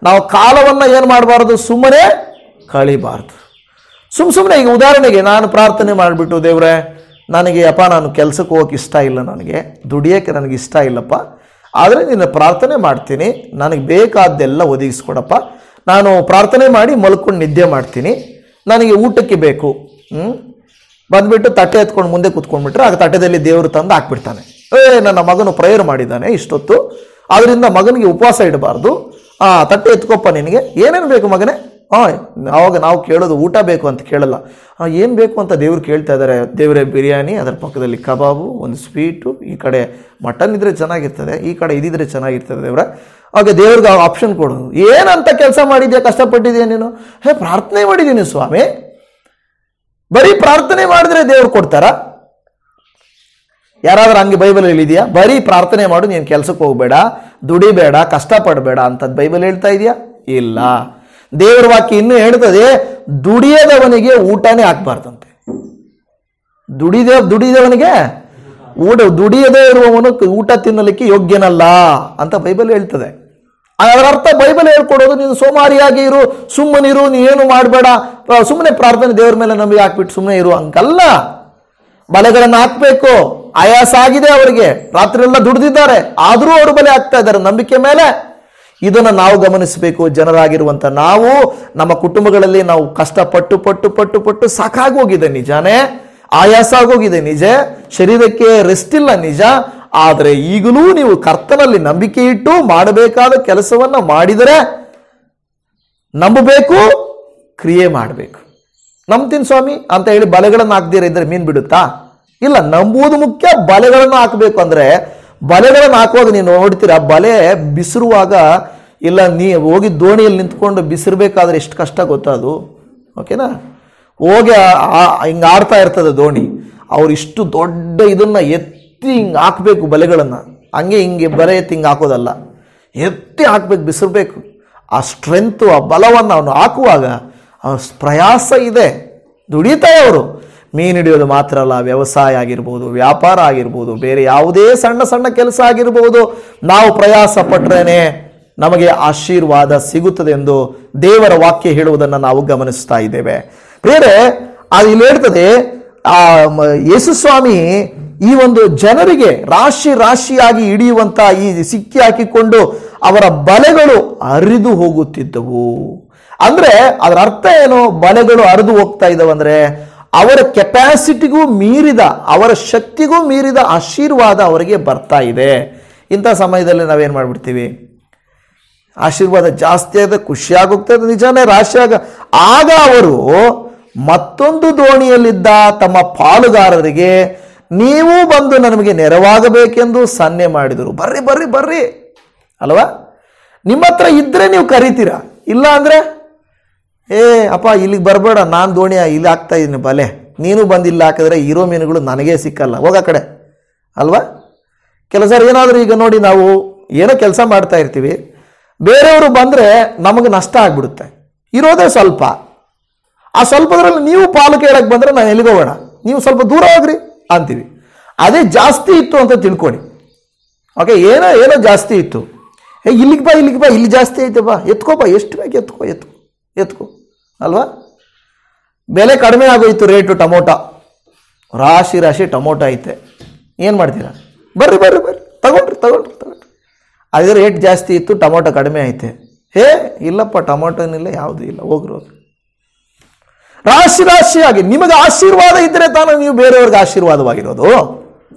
ನಾವು ಕಾಲವನ್ನ ಏನು ಮಾಡಬಾರದು? ಸುಮ್ಮನೆ ಕಳಿಬಾರ್ದು. ಸುಮ್ಮನೆ ಈಗ ಉದಾಹರಣೆಗೆ ನಾನು ಪ್ರಾರ್ಥನೆ ಮಾಡಿಬಿಟ್ಟು, ದೇವ್ರೆ ನನಗೆ ನಾನು ಕೆಲಸಕ್ಕೆ ಹೋಗಕ್ಕೆ ಇಷ್ಟ ಇಲ್ಲ, ನನಗೆ ದುಡಿಯೋಕ್ಕೆ ನನಗೆ ಇಷ್ಟ ಇಲ್ಲಪ್ಪ, ಆದರೆ ನಿನ್ನ ಪ್ರಾರ್ಥನೆ ಮಾಡ್ತೀನಿ, ನನಗೆ ಬೇಕಾದ್ದೆಲ್ಲ ಒದಗಿಸ್ಕೊಡಪ್ಪ, ನಾನು ಪ್ರಾರ್ಥನೆ ಮಾಡಿ ಮಲ್ಕೊಂಡು ನಿದ್ದೆ ಮಾಡ್ತೀನಿ, ನನಗೆ ಊಟಕ್ಕೆ ಬೇಕು, ಬಂದ್ಬಿಟ್ಟು ತಟ್ಟೆ ಎತ್ಕೊಂಡು ಮುಂದೆ ಕೂತ್ಕೊಂಡ್ಬಿಟ್ರೆ ಆಗ ತಟ್ಟೆದಲ್ಲಿ ದೇವರು ತಂದು ಹಾಕ್ಬಿಡ್ತಾನೆ. ನನ್ನ ಮಗನು ಪ್ರೇಯರ್ ಮಾಡಿದ್ದಾನೆ ಇಷ್ಟೊತ್ತು, ಅದರಿಂದ ಮಗನಿಗೆ ಉಪವಾಸ ಇಡಬಾರ್ದು, ತಟ್ಟೆ ಎತ್ಕೊಪ್ಪ, ನಿನಗೆ ಏನೇನು ಬೇಕು ಮಗನೇ? ಅವಾಗ ನಾವು ಕೇಳೋದು ಊಟ ಬೇಕು ಅಂತ ಕೇಳಲ್ಲ, ಏನು ಬೇಕು ಅಂತ ದೇವ್ರು ಕೇಳ್ತಾ ಇದ್ದಾರೆ. ದೇವರೇ ಬಿರಿಯಾನಿ, ಅದರ ಪಕ್ಕದಲ್ಲಿ ಕಬಾಬು, ಒಂದು ಸ್ವೀಟು, ಈ ಕಡೆ ಮಟನ್ ಇದ್ರೆ ಚೆನ್ನಾಗಿರ್ತದೆ, ಈ ಕಡೆ ಇದಿದ್ರೆ ಚೆನ್ನಾಗಿರ್ತದೆ ದೇವ್ರ. ಹಾಗೆ ದೇವ್ರಿಗೆ ಆಪ್ಷನ್ ಕೊಡೋದು. ಏನಂತ ಕೆಲಸ ಮಾಡಿದ್ಯಾ, ಕಷ್ಟಪಟ್ಟಿದ್ಯಾ ನೀನು? ಪ್ರಾರ್ಥನೆ ಮಾಡಿದ್ದೀನಿ ಸ್ವಾಮಿ, ಬರೀ ಪ್ರಾರ್ಥನೆ ಮಾಡಿದ್ರೆ ದೇವ್ರು ಕೊಡ್ತಾರ? ಯಾರಾದ್ರೂ ಹಂಗೆ ಬೈಬಲ್ ಹೇಳಿದ್ಯಾ? ಬರೀ ಪ್ರಾರ್ಥನೆ ಮಾಡು, ನೀನು ಕೆಲ್ಸಕ್ಕೆ ಹೋಗ್ಬೇಡ, ದುಡಿಬೇಡ, ಕಷ್ಟಪಡಬೇಡ ಅಂತದ್ ಬೈಬಲ್ ಹೇಳ್ತಾ ಇದೆಯಾ? ಇಲ್ಲ. ದೇವರ ವಾಕ್ಯ ಇನ್ನೂ ಹೇಳ್ತದೆ, ದುಡಿಯದವನಿಗೆ ಊಟನೇ ಹಾಕ್ಬಾರ್ದಂತೆ. ದುಡಿದವನಿಗೆ ದುಡಿಯದೇ ಇರುವವನು ಊಟ ತಿನ್ನಲಿಕ್ಕೆ ಯೋಗ್ಯನಲ್ಲ ಅಂತ ಬೈಬಲ್ ಹೇಳ್ತದೆ. ಅದರ ಅರ್ಥ ಬೈಬಲ್ ಹೇಳ್ಕೊಡೋದು, ನೀನು ಸೋಮಾರಿಯಾಗಿ ಇರು, ಸುಮ್ಮನಿರು, ನೀನು ಮಾಡಬೇಡ, ಸುಮ್ಮನೆ ಪ್ರಾರ್ಥನೆ ದೇವರ ಮೇಲೆ ನಂಬಿಕೆ ಹಾಕ್ಬಿಟ್ಟು ಸುಮ್ಮನೆ ಇರು ಹಂಗಲ್ಲ. ಬಲೆಗಳನ್ನು ಹಾಕ್ಬೇಕು. ಆಯಾಸ ಆಗಿದೆ ಅವರಿಗೆ, ರಾತ್ರಿ ಎಲ್ಲ ದುಡಿದಿದ್ದಾರೆ, ಆದರೂ ಅವರು ಬಲೆ ಹಾಕ್ತಾ ಇದ್ದಾರೆ ನಂಬಿಕೆ ಮೇಲೆ. ಇದನ್ನು ನಾವು ಗಮನಿಸಬೇಕು. ಜನರಾಗಿರುವಂತ ನಾವು ನಮ್ಮ ಕುಟುಂಬಗಳಲ್ಲಿ ನಾವು ಕಷ್ಟಪಟ್ಟು ಪಟ್ಟು ಪಟ್ಟು ಪಟ್ಟು ಸಾಕಾಗೋಗಿದೆ ನಿಜಾನೇ, ಆಯಾಸ ಆಗೋಗಿದೆ ನಿಜ, ಶರೀರಕ್ಕೆ ರೆಸ್ಟ್ ಇಲ್ಲ ನಿಜ. ಆದರೆ ಈಗಲೂ ನೀವು ಕರ್ತನಲ್ಲಿ ನಂಬಿಕೆ ಇಟ್ಟು ಮಾಡಬೇಕಾದ ಕೆಲಸವನ್ನ ಮಾಡಿದರೆ ನಂಬಬೇಕು, ಕ್ರಿಯೆ ಮಾಡಬೇಕು. ನಂಬ್ತೀನಿ ಸ್ವಾಮಿ ಅಂತ ಹೇಳಿ ಬಲೆಗಳನ್ನು ಹಾಕ್ದಿರ ಇದ್ರೆ ಮೀನು ಬಿಡುತ್ತಾ? ಇಲ್ಲ, ನಂಬುವುದು ಮುಖ್ಯ. ಬಲೆಗಳನ್ನು ಹಾಕಬೇಕು ಅಂದ್ರೆ ಬಲೆಗಳನ್ನು ಹಾಕುವಾಗ ನೀವು ನೋಡ್ತೀರಾ, ಬಲೆ ಬಿಸಿರುವಾಗ ಇಲ್ಲ ನೀ ಹೋಗಿ ದೋಣಿಯಲ್ಲಿ ನಿಂತ್ಕೊಂಡು ಬಿಸಿರ್ಬೇಕಾದ್ರೆ ಎಷ್ಟು ಕಷ್ಟ ಗೊತ್ತಾ ಅದು? ಓಕೆನಾ? ಹೋಗಿ ಹಿಂಗೆ ಆಡ್ತಾ ಇರ್ತದೆ ದೋಣಿ, ಅವ್ರು ಇಷ್ಟು ದೊಡ್ಡ ಇದನ್ನ ಎತ್ತಿ ಹಿಂಗೆ ಹಾಕಬೇಕು ಬಲೆಗಳನ್ನು, ಹಂಗೆ ಹಿಂಗೆ ಬರೆ ಎತ್ತಿ ಹಿಂಗೆ ಹಾಕೋದಲ್ಲ, ಎತ್ತಿ ಹಾಕ್ಬೇಕು, ಬಿಸಿರ್ಬೇಕು. ಆ ಸ್ಟ್ರೆಂತು, ಆ ಬಲವನ್ನು ಅವನು ಹಾಕುವಾಗ ಪ್ರಯಾಸ ಇದೆ, ದುಡಿತಾರೆ ಅವರು. ಮೀನು ಹಿಡಿಯೋದು ಮಾತ್ರ ಅಲ್ಲ, ವ್ಯವಸಾಯ ಆಗಿರ್ಬೋದು, ವ್ಯಾಪಾರ ಆಗಿರ್ಬೋದು, ಬೇರೆ ಯಾವುದೇ ಸಣ್ಣ ಸಣ್ಣ ಕೆಲಸ ಆಗಿರ್ಬೋದು, ನಾವು ಪ್ರಯಾಸ ಪಟ್ರೇನೆ ನಮಗೆ ಆಶೀರ್ವಾದ ಸಿಗುತ್ತದೆ ಎಂದು ದೇವರ ವಾಕ್ಯ ಹೇಳುವುದನ್ನು ನಾವು ಗಮನಿಸ್ತಾ ಇದ್ದೇವೆ. ಬೇರೆ ಅದು ಇಲ್ಲಿ ಹೇಳ್ತದೆ, ಆ ಯೇಸು ಸ್ವಾಮಿ ಈ ಒಂದು ಜನರಿಗೆ ರಾಶಿ ರಾಶಿಯಾಗಿ ಹಿಡಿಯುವಂತ ಈ ಸಿಕ್ಕಿ ಹಾಕಿಕೊಂಡು ಅವರ ಬಲೆಗಳು ಹರಿದು ಹೋಗುತ್ತಿದ್ದವು. ಅಂದ್ರೆ ಅದರ ಅರ್ಥ ಏನು? ಬಲೆಗಳು ಹರಿದು ಹೋಗ್ತಾ ಇದ್ದವಂದ್ರೆ ಅವರ ಕೆಪಾಸಿಟಿಗೂ ಮೀರಿದ, ಅವರ ಶಕ್ತಿಗೂ ಮೀರಿದ ಆಶೀರ್ವಾದ ಅವರಿಗೆ ಬರ್ತಾ ಇದೆ. ಇಂಥ ಸಮಯದಲ್ಲಿ ನಾವೇನು ಮಾಡ್ಬಿಡ್ತೀವಿ? ಆಶೀರ್ವಾದ ಜಾಸ್ತಿ ಆದ ಖುಷಿಯಾಗೋಗ್ತದೆ ನಿಜಾನೇ, ರಾಶಿಯಾಗ. ಆಗ ಅವರು ಮತ್ತೊಂದು ದೋಣಿಯಲ್ಲಿದ್ದ ತಮ್ಮ ಪಾಲುಗಾರರಿಗೆ ನೀವು ಬಂದು ನಮಗೆ ನೆರವಾಗಬೇಕೆಂದು ಸನ್ನೆ ಮಾಡಿದರು. ಬರ್ರಿ ಬರ್ರಿ ಬರ್ರಿ ಅಲ್ವಾ? ನಿಮ್ಮ ಹತ್ರ ಇದ್ರೆ ನೀವು ಕರಿತೀರಾ, ಇಲ್ಲ ಅಂದ್ರೆ ಅಪ್ಪ ಇಲ್ಲಿಗೆ ಬರಬೇಡ, ನಾನು ದೋಣಿ ಇಲ್ಲಿ ಹಾಕ್ತಾ ಇದ್ದೀನಿ ಬಲೆ, ನೀನು ಬಂದಿಲ್ಲ ಹಾಕಿದ್ರೆ ಇರೋ ಮೀನುಗಳು ನನಗೇ ಸಿಕ್ಕಲ್ಲ, ಹೋಗ ಕಡೆ ಅಲ್ವಾ? ಕೆಲಸ ಏನಾದರೂ ಈಗ ನೋಡಿ, ನಾವು ಏನೋ ಕೆಲಸ ಮಾಡ್ತಾ ಇರ್ತೀವಿ, ಬೇರೆಯವರು ಬಂದರೆ ನಮಗೆ ನಷ್ಟ ಆಗ್ಬಿಡುತ್ತೆ, ಇರೋದೇ ಸ್ವಲ್ಪ. ಆ ಸ್ವಲ್ಪದ್ರಲ್ಲಿ ನೀವು ಪಾಲು ಕೇಳಕ್ಕೆ ಬಂದರೆ ನಾನು ಎಲ್ಲಿಗೆ ಹೋಗೋಣ, ನೀವು ಸ್ವಲ್ಪ ದೂರ ಹೋಗ್ರಿ ಅಂತೀವಿ. ಅದೇ ಜಾಸ್ತಿ ಇತ್ತು ಅಂತ ತಿಳ್ಕೊಳ್ಳಿ. ಓಕೆ, ಏನೋ ಏನೋ ಜಾಸ್ತಿ ಇತ್ತು, ಇಲ್ಲಿಗೆ ಬಾ ಇಲ್ಲಿಗೆ ಬಾ, ಇಲ್ಲಿ ಜಾಸ್ತಿ ಐತೆ ಬಾ, ಎತ್ಕೋಬಾ, ಎಷ್ಟು ಬೇಕು ಎತ್ಕೋ ಎತ್ಕೋ ಎತ್ಕೋ ಅಲ್ವಾ? ಬೆಲೆ ಕಡಿಮೆ ಆಗೋಯ್ತು, ರೇಟು ಟೊಮೊಟೊ ರಾಶಿ ರಾಶಿ ಟೊಮೊಟೊ ಐತೆ, ಏನು ಮಾಡ್ತೀರಾ? ಬರ್ರಿ ಬರ್ರಿ ಬರ್ರಿ ತಗೊಂಡ್ರಿ ತಗೊಂಡ್ರಿ ತಗೊಂಡ್ರಿ. ಅದೇ ರೇಟ್ ಜಾಸ್ತಿ ಇತ್ತು, ಟೊಮೊಟೊ ಕಡಿಮೆ ಐತೆ, ಇಲ್ಲಪ್ಪ ಟೊಮೊಟೊನಿಲ್ಲ, ಯಾವುದೂ ಇಲ್ಲ, ಹೋಗ್ರಿ ಹೋಗ್ರಿ. ರಾಶಿ ರಾಶಿಯಾಗಿ ನಿಮಗೆ ಆಶೀರ್ವಾದ ಇದ್ರೆ ತಾನು ನೀವು ಬೇರೆಯವ್ರಿಗೆ ಆಶೀರ್ವಾದವಾಗಿರೋದು.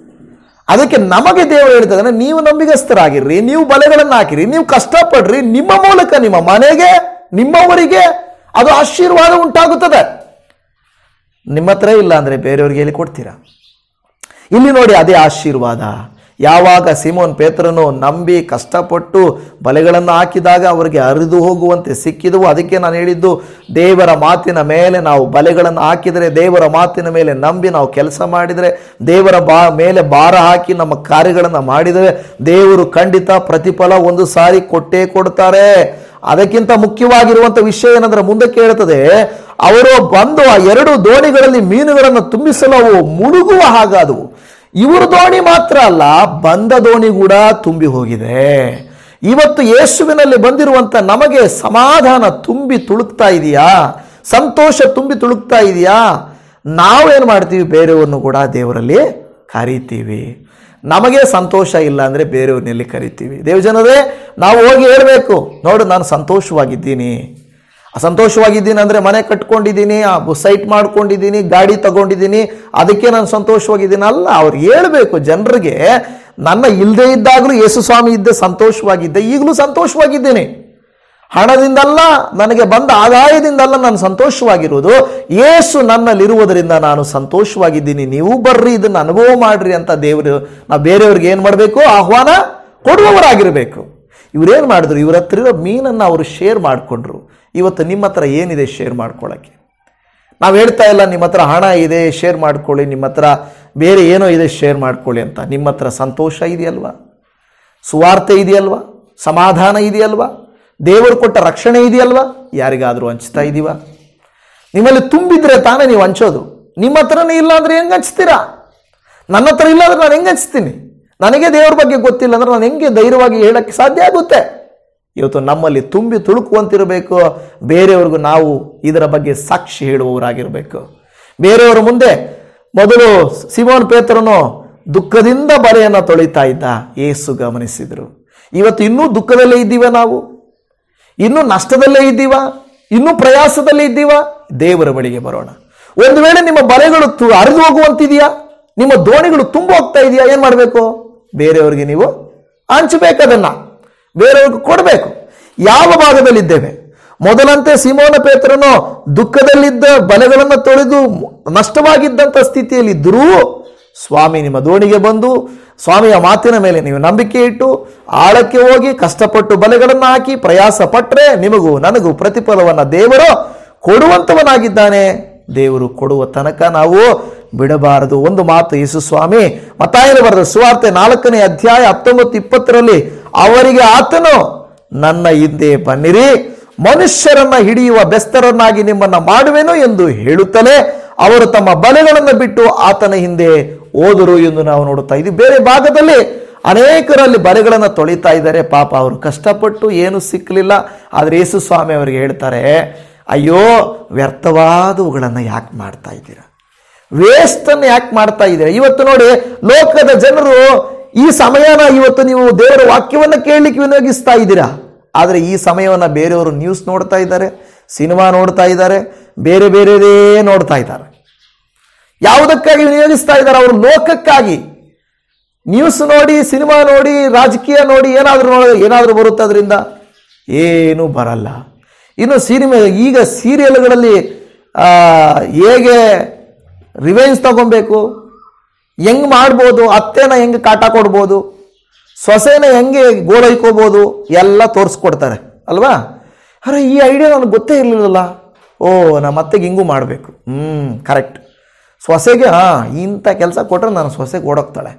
ಅದಕ್ಕೆ ನಮಗೆ ದೇವರು ಹೇಳ್ತದೆ, ನೀವು ನಂಬಿಗಸ್ತರಾಗಿರ್ರಿ, ನೀವು ಬಲೆಗಳನ್ನು ಹಾಕಿರಿ, ನೀವು ಕಷ್ಟಪಡ್ರಿ, ನಿಮ್ಮ ಮೂಲಕ ನಿಮ್ಮ ಮನೆಗೆ, ನಿಮ್ಮವರಿಗೆ ಅದು ಆಶೀರ್ವಾದ ಉಂಟಾಗುತ್ತದೆ. ನಿಮ್ಮ ಹತ್ರ ಇಲ್ಲ ಅಂದ್ರೆ ಬೇರೆಯವ್ರಿಗೆ ಹೇಳಿ ಕೊಡ್ತೀರಾ? ಇಲ್ಲಿ ನೋಡಿ, ಅದೇ ಆಶೀರ್ವಾದ. ಯಾವಾಗ ಸಿಮೋನ್ ಪೇತ್ರನು ನಂಬಿ ಕಷ್ಟಪಟ್ಟು ಬಲೆಗಳನ್ನು ಹಾಕಿದಾಗ ಅವರಿಗೆ ಹರಿದು ಹೋಗುವಂತೆ ಸಿಕ್ಕಿದವು. ಅದಕ್ಕೆ ನಾನು ಹೇಳಿದ್ದು, ದೇವರ ಮಾತಿನ ಮೇಲೆ ನಾವು ಬಲೆಗಳನ್ನು ಹಾಕಿದರೆ, ದೇವರ ಮಾತಿನ ಮೇಲೆ ನಂಬಿ ನಾವು ಕೆಲಸ ಮಾಡಿದರೆ, ದೇವರ ಮೇಲೆ ಭಾರ ಹಾಕಿ ನಮ್ಮ ಕಾರ್ಯಗಳನ್ನು ಮಾಡಿದರೆ, ದೇವರು ಖಂಡಿತ ಪ್ರತಿಫಲ ಒಂದು ಸಾರಿ ಕೊಟ್ಟೇ ಕೊಡ್ತಾರೆ. ಅದಕ್ಕಿಂತ ಮುಖ್ಯವಾಗಿರುವಂಥ ವಿಷಯ ಏನಂದ್ರೆ, ಮುಂದಕ್ಕೆ ಹೇಳ್ತದೆ, ಅವರು ಬಂದು ಆ 2 ದೋಣಿಗಳಲ್ಲಿ ಮೀನುಗಳನ್ನು ತುಂಬಿಸಲು ಅವು ಮುಳುಗುವ ಹಾಗಾದವು. ಇವರು ದೋಣಿ ಮಾತ್ರ ಅಲ್ಲ, ಬಂದ ದೋಣಿ ಕೂಡ ತುಂಬಿ ಹೋಗಿದೆ. ಇವತ್ತು ಯೇಸುವಿನಲ್ಲಿ ಬಂದಿರುವಂತ ನಮಗೆ ಸಮಾಧಾನ ತುಂಬಿ ತುಳುಕ್ತಾ ಇದೆಯಾ? ಸಂತೋಷ ತುಂಬಿ ತುಳುಕ್ತಾ ಇದೆಯಾ? ನಾವೇನು ಮಾಡ್ತೀವಿ? ಬೇರೆಯವ್ರನ್ನು ಕೂಡ ದೇವರಲ್ಲಿ ಕರಿತೀವಿ. ನಮಗೆ ಸಂತೋಷ ಇಲ್ಲ ಅಂದರೆ ಬೇರೆಯವ್ರನ್ನೆಲ್ಲಿ ಕರಿತೀವಿ? ದೇವಜನರೇ, ನಾವು ಹೋಗಿ ಹೇಳಬೇಕು, ನೋಡು ನಾನು ಸಂತೋಷವಾಗಿದ್ದೀನಿ. ಸಂತೋಷವಾಗಿದ್ದೀನಿ ಅಂದರೆ ಮನೆ ಕಟ್ಕೊಂಡಿದ್ದೀನಿ, ಸೈಟ್ ಮಾಡ್ಕೊಂಡಿದ್ದೀನಿ, ಗಾಡಿ ತಗೊಂಡಿದ್ದೀನಿ, ಅದಕ್ಕೆ ನಾನು ಸಂತೋಷವಾಗಿದ್ದೀನಿ ಅಲ್ಲ. ಅವ್ರು ಹೇಳಬೇಕು ಜನರಿಗೆ, ನನ್ನ ಇಲ್ಲದೆ ಇದ್ದಾಗಲೂ ಯೇಸು ಸ್ವಾಮಿ ಇದ್ದೆ ಸಂತೋಷವಾಗಿದ್ದೆ, ಈಗಲೂ ಸಂತೋಷವಾಗಿದ್ದೀನಿ. ಹಣದಿಂದಲ್ಲ, ನನಗೆ ಬಂದ ಆದಾಯದಿಂದಲ್ಲ ನಾನು ಸಂತೋಷವಾಗಿರುವುದು, ಯೇಸು ನನ್ನಲ್ಲಿರುವುದರಿಂದ ನಾನು ಸಂತೋಷವಾಗಿದ್ದೀನಿ. ನೀವು ಬರ್ರಿ, ಇದನ್ನು ಅನುಭವ ಮಾಡ್ರಿ ಅಂತ ನಾವು ಬೇರೆಯವ್ರಿಗೆ ಏನು ಮಾಡಬೇಕು? ಆಹ್ವಾನ ಕೊಡುವವರಾಗಿರಬೇಕು. ಇವ್ರೇನು ಮಾಡಿದ್ರು? ಇವ್ರ ಹತ್ರ ಇರೋ ಮೀನನ್ನು ಅವರು ಶೇರ್ ಮಾಡಿಕೊಂಡ್ರು. ಇವತ್ತು ನಿಮ್ಮ ಹತ್ರ ಏನಿದೆ ಶೇರ್ ಮಾಡ್ಕೊಳ್ಳೋಕ್ಕೆ? ನಾವು ಹೇಳ್ತಾ ಇಲ್ಲ ನಿಮ್ಮ ಹತ್ರ ಹಣ ಇದೆ ಶೇರ್ ಮಾಡ್ಕೊಳ್ಳಿ, ನಿಮ್ಮ ಹತ್ರ ಬೇರೆ ಏನೋ ಇದೆ ಶೇರ್ ಮಾಡ್ಕೊಳ್ಳಿ ಅಂತ. ನಿಮ್ಮ ಹತ್ರ ಸಂತೋಷ ಇದೆಯಲ್ವಾ, ಸುವಾರ್ತೆ ಇದೆಯಲ್ವಾ, ಸಮಾಧಾನ ಇದೆಯಲ್ವಾ, ದೇವರು ಕೊಟ್ಟ ರಕ್ಷಣೆ ಇದೆಯಲ್ವಾ, ಯಾರಿಗಾದರೂ ಹಂಚ್ತಾ ಇದ್ದೀವ? ನಿಮ್ಮಲ್ಲಿ ತುಂಬಿದ್ರೆ ತಾನೇ ನೀವು ಹಂಚೋದು. ನಿಮ್ಮ ಹತ್ರನೇ ಇಲ್ಲ ಅಂದರೆ ಹೆಂಗೆ ಹಂಚ್ತೀರಾ? ನನ್ನ ಹತ್ರ ಇಲ್ಲ ಅಂದರೆ ನಾನು ಹೆಂಗೆ ಹಂಚ್ತೀನಿ? ನನಗೆ ದೇವ್ರ ಬಗ್ಗೆ ಗೊತ್ತಿಲ್ಲ ಅಂದರೆ ನಾನು ಹೆಂಗೆ ಧೈರ್ಯವಾಗಿ ಹೇಳೋಕ್ಕೆ ಸಾಧ್ಯ ಆಗುತ್ತೆ? ಇವತ್ತು ನಮ್ಮಲ್ಲಿ ತುಂಬಿ ತುಳುಕುವಂತಿರಬೇಕು. ಬೇರೆಯವ್ರಿಗೂ ನಾವು ಇದರ ಬಗ್ಗೆ ಸಾಕ್ಷಿ ಹೇಳುವವರಾಗಿರಬೇಕು. ಬೇರೆಯವರ ಮುಂದೆ ಮೊದಲು ಸಿಮೋನ್ ಪೇತ್ರನು ದುಃಖದಿಂದ ಬಲೆಯನ್ನು ತೊಳಿತಾ ಇದ್ದ, ಯೇಸು ಗಮನಿಸಿದರು. ಇವತ್ತು ಇನ್ನೂ ದುಃಖದಲ್ಲೇ ಇದ್ದೀವ, ನಾವು ಇನ್ನೂ ನಷ್ಟದಲ್ಲೇ ಇದ್ದೀವ, ಇನ್ನೂ ಪ್ರಯಾಸದಲ್ಲೇ ಇದ್ದೀವ. ದೇವರ ಬಳಿಗೆ ಬರೋಣ. ಒಂದು ವೇಳೆ ನಿಮ್ಮ ಬಲೆಗಳು ಹರಿದು ಹೋಗುವಂತಿದೆಯಾ, ನಿಮ್ಮ ದೋಣಿಗಳು ತುಂಬ ಹೋಗ್ತಾ ಇದೆಯಾ, ಏನು ಮಾಡಬೇಕು? ಬೇರೆಯವರಿಗೆ ನೀವು ಹಂಚಬೇಕದನ್ನ, ಬೇರೆಯವ್ರಿಗೆ ಕೊಡಬೇಕು. ಯಾವ ಭಾಗದಲ್ಲಿದ್ದೇವೆ? ಮೊದಲಂತೆ ಸಿಮೋನ ಪೇತ್ರನು ದುಃಖದಲ್ಲಿದ್ದ ಬಲೆಗಳನ್ನು ತೊಳೆದು ನಷ್ಟವಾಗಿದ್ದಂಥ ಸ್ಥಿತಿಯಲ್ಲಿದ್ದರೂ ಸ್ವಾಮಿ ನಿಮ್ಮ ದೋಣಿಗೆ ಬಂದು ಸ್ವಾಮಿಯ ಮಾತಿನ ಮೇಲೆ ನೀವು ನಂಬಿಕೆ ಇಟ್ಟು ಆಳಕ್ಕೆ ಹೋಗಿ ಕಷ್ಟಪಟ್ಟು ಬಲೆಗಳನ್ನು ಹಾಕಿ ಪ್ರಯಾಸ ಪಟ್ಟರೆ ನಿಮಗೂ ನನಗೂ ಪ್ರತಿಫಲವನ್ನು ದೇವರು ಕೊಡುವಂತವನಾಗಿದ್ದಾನೆ. ದೇವರು ಕೊಡುವ ತನಕ ನಾವು ಬಿಡಬಾರದು. ಒಂದು ಮಾತು ಯೇಸು ಸ್ವಾಮಿ ಮತ್ತಾಯನ ಬರೆದ ಸುವಾರ್ತೆ 4ನೇ ಅಧ್ಯಾಯ 19-20ರಲ್ಲಿ ಅವರಿಗೆ ಆತನು ನನ್ನ ಹಿಂದೆ ಬನ್ನಿರಿ, ಮನುಷ್ಯರನ್ನ ಹಿಡಿಯುವ ಬೆಸ್ತರನ್ನಾಗಿ ನಿಮ್ಮನ್ನ ಮಾಡುವೆನು ಎಂದು ಹೇಳುತ್ತಲೇ ಅವರು ತಮ್ಮ ಬಲೆಗಳನ್ನು ಬಿಟ್ಟು ಆತನ ಹಿಂದೆ ಹೋದರು ಎಂದು ನಾವು ನೋಡುತ್ತಾ ಇದ್ದೀವಿ. ಬೇರೆ ಭಾಗದಲ್ಲಿ ಅನೇಕರಲ್ಲಿ ಬಲೆಗಳನ್ನು ತೊಳಿತಾ ಇದ್ದಾರೆ. ಪಾಪ ಅವರು ಕಷ್ಟಪಟ್ಟು ಏನು ಸಿಕ್ಕಲಿಲ್ಲ. ಆದರೆ ಯೇಸು ಸ್ವಾಮಿ ಅವರಿಗೆ ಹೇಳ್ತಾರೆ, ಅಯ್ಯೋ ವ್ಯರ್ಥವಾದವುಗಳನ್ನು ಯಾಕೆ ಮಾಡ್ತಾ ಇದ್ದೀರಾ, ವೇಸ್ಟನ್ನು ಯಾಕೆ ಮಾಡ್ತಾ ಇದ್ದೀರಾ? ಇವತ್ತು ನೋಡಿ, ಲೋಕದ ಜನರು ಈ ಸಮಯನ ಇವತ್ತು ನೀವು ದೇವರ ವಾಕ್ಯವನ್ನು ಕೇಳಲಿಕ್ಕೆ ವಿನಿಯೋಗಿಸ್ತಾ ಇದ್ದೀರಾ. ಆದರೆ ಈ ಸಮಯವನ್ನು ಬೇರೆಯವರು ನ್ಯೂಸ್ ನೋಡ್ತಾ ಇದ್ದಾರೆ, ಸಿನಿಮಾ ನೋಡ್ತಾ ಇದ್ದಾರೆ, ಬೇರೆ ಬೇರೆದೇ ನೋಡ್ತಾ ಇದ್ದಾರೆ. ಯಾವುದಕ್ಕಾಗಿ ವಿನಿಯೋಗಿಸ್ತಾ ಇದ್ದಾರೆ? ಅವರು ಲೋಕಕ್ಕಾಗಿ. ನ್ಯೂಸ್ ನೋಡಿ, ಸಿನಿಮಾ ನೋಡಿ, ರಾಜಕೀಯ ನೋಡಿ ಏನಾದರೂ ಬರುತ್ತೆ ಅದರಿಂದ? ಏನೂ ಬರಲ್ಲ. ಇನ್ನು ಈಗ ಸೀರಿಯಲ್ಗಳಲ್ಲಿ ಹೇಗೆ ರಿವೆಂಜ್ ತಗೊಬೇಕು, ಹೆಂಗೆ ಮಾಡ್ಬೋದು, ಅತ್ತೆನ ಹೆಂಗೆ ಕಾಟ ಕೊಡ್ಬೋದು, ಸೊಸೆನ ಹೆಂಗೆ ಗೋಳೈಕೋಬೋದು ಎಲ್ಲ ತೋರಿಸ್ಕೊಡ್ತಾರೆ ಅಲ್ವಾ? ಅರೆ ಈ ಐಡಿಯಾ ನನಗೆ ಗೊತ್ತೇ ಇರಲಿಲ್ಲಲ್ಲ. ಓ ನಮ್ಮ ಅತ್ತೆಗೆ ಹಿಂಗೂ ಮಾಡಬೇಕು, ಕರೆಕ್ಟ್. ಸೊಸೆಗೆ ಇಂಥ ಕೆಲಸ ಕೊಟ್ಟರೆ ನಾನು ಸೊಸೆಗೆ ಓಡೋಗ್ತಾಳೆ.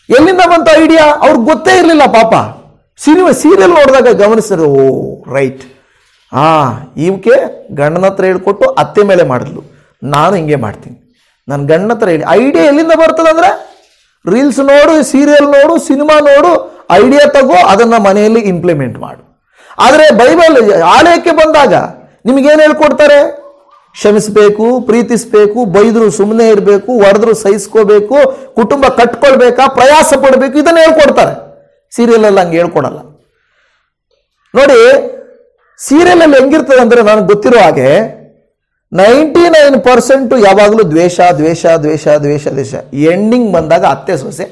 ಎಲ್ಲಿಂದ ಬಂತ ಐಡಿಯಾ? ಅವ್ರಿಗೆ ಗೊತ್ತೇ ಇರಲಿಲ್ಲ ಪಾಪ. ಸೀರಿಯಲ್ ನೋಡಿದಾಗ ಗಮನಿಸಿದ್ರು, ಓ ರೈಟ್, ಇವಕ್ಕೆ ಗಂಡನ ಹತ್ರ ಹೇಳ್ಕೊಟ್ಟು ಅತ್ತೆ ಮೇಲೆ ಮಾಡಿದ್ಲು, ನಾನು ಹಿಂಗೆ ಮಾಡ್ತೀನಿ, ನನ್ನ ಗಂಡನ ಹತ್ರ ಹೇಳಿ. ಐಡಿಯಾ ಎಲ್ಲಿಂದ ಬರ್ತದಂದ್ರೆ ರೀಲ್ಸ್ ನೋಡು, ಸೀರಿಯಲ್ ನೋಡು, ಸಿನಿಮಾ ನೋಡು, ಐಡಿಯಾ ತಗೋ, ಅದನ್ನು ಮನೆಯಲ್ಲಿ ಇಂಪ್ಲಿಮೆಂಟ್ ಮಾಡು. ಆದರೆ ಬೈಬಲ್ ಆಲಯಕ್ಕೆ ಬಂದಾಗ ನಿಮಗೇನು ಹೇಳ್ಕೊಡ್ತಾರೆ? ಕ್ಷಮಿಸಬೇಕು, ಪ್ರೀತಿಸಬೇಕು, ಬೈದ್ರು ಸುಮ್ಮನೆ ಇರಬೇಕು, ಹೊಡೆದ್ರು ಸಹಿಸ್ಕೋಬೇಕು, ಕುಟುಂಬ ಕಟ್ಕೊಳ್ಬೇಕಾ, ಪ್ರಯಾಸ ಪಡಬೇಕು, ಇದನ್ನು ಹೇಳ್ಕೊಡ್ತಾರೆ. ಸೀರಿಯಲಲ್ಲಿ ಹಂಗೆ ಹೇಳ್ಕೊಡಲ್ಲ ನೋಡಿ. ಸೀರಿಯಲಲ್ಲಿ ಹೆಂಗಿರ್ತದೆ ಅಂದರೆ ನನಗೆ ಗೊತ್ತಿರೋ ಹಾಗೆ 99% ಯಾವಾಗಲೂ ದ್ವೇಷ ದ್ವೇಷ ದ್ವೇಷ ದ್ವೇಷ ದ್ವೇಷ. ಎಂಡಿಂಗ್ ಬಂದಾಗ ಅತ್ತೆ ಸೊಸೆ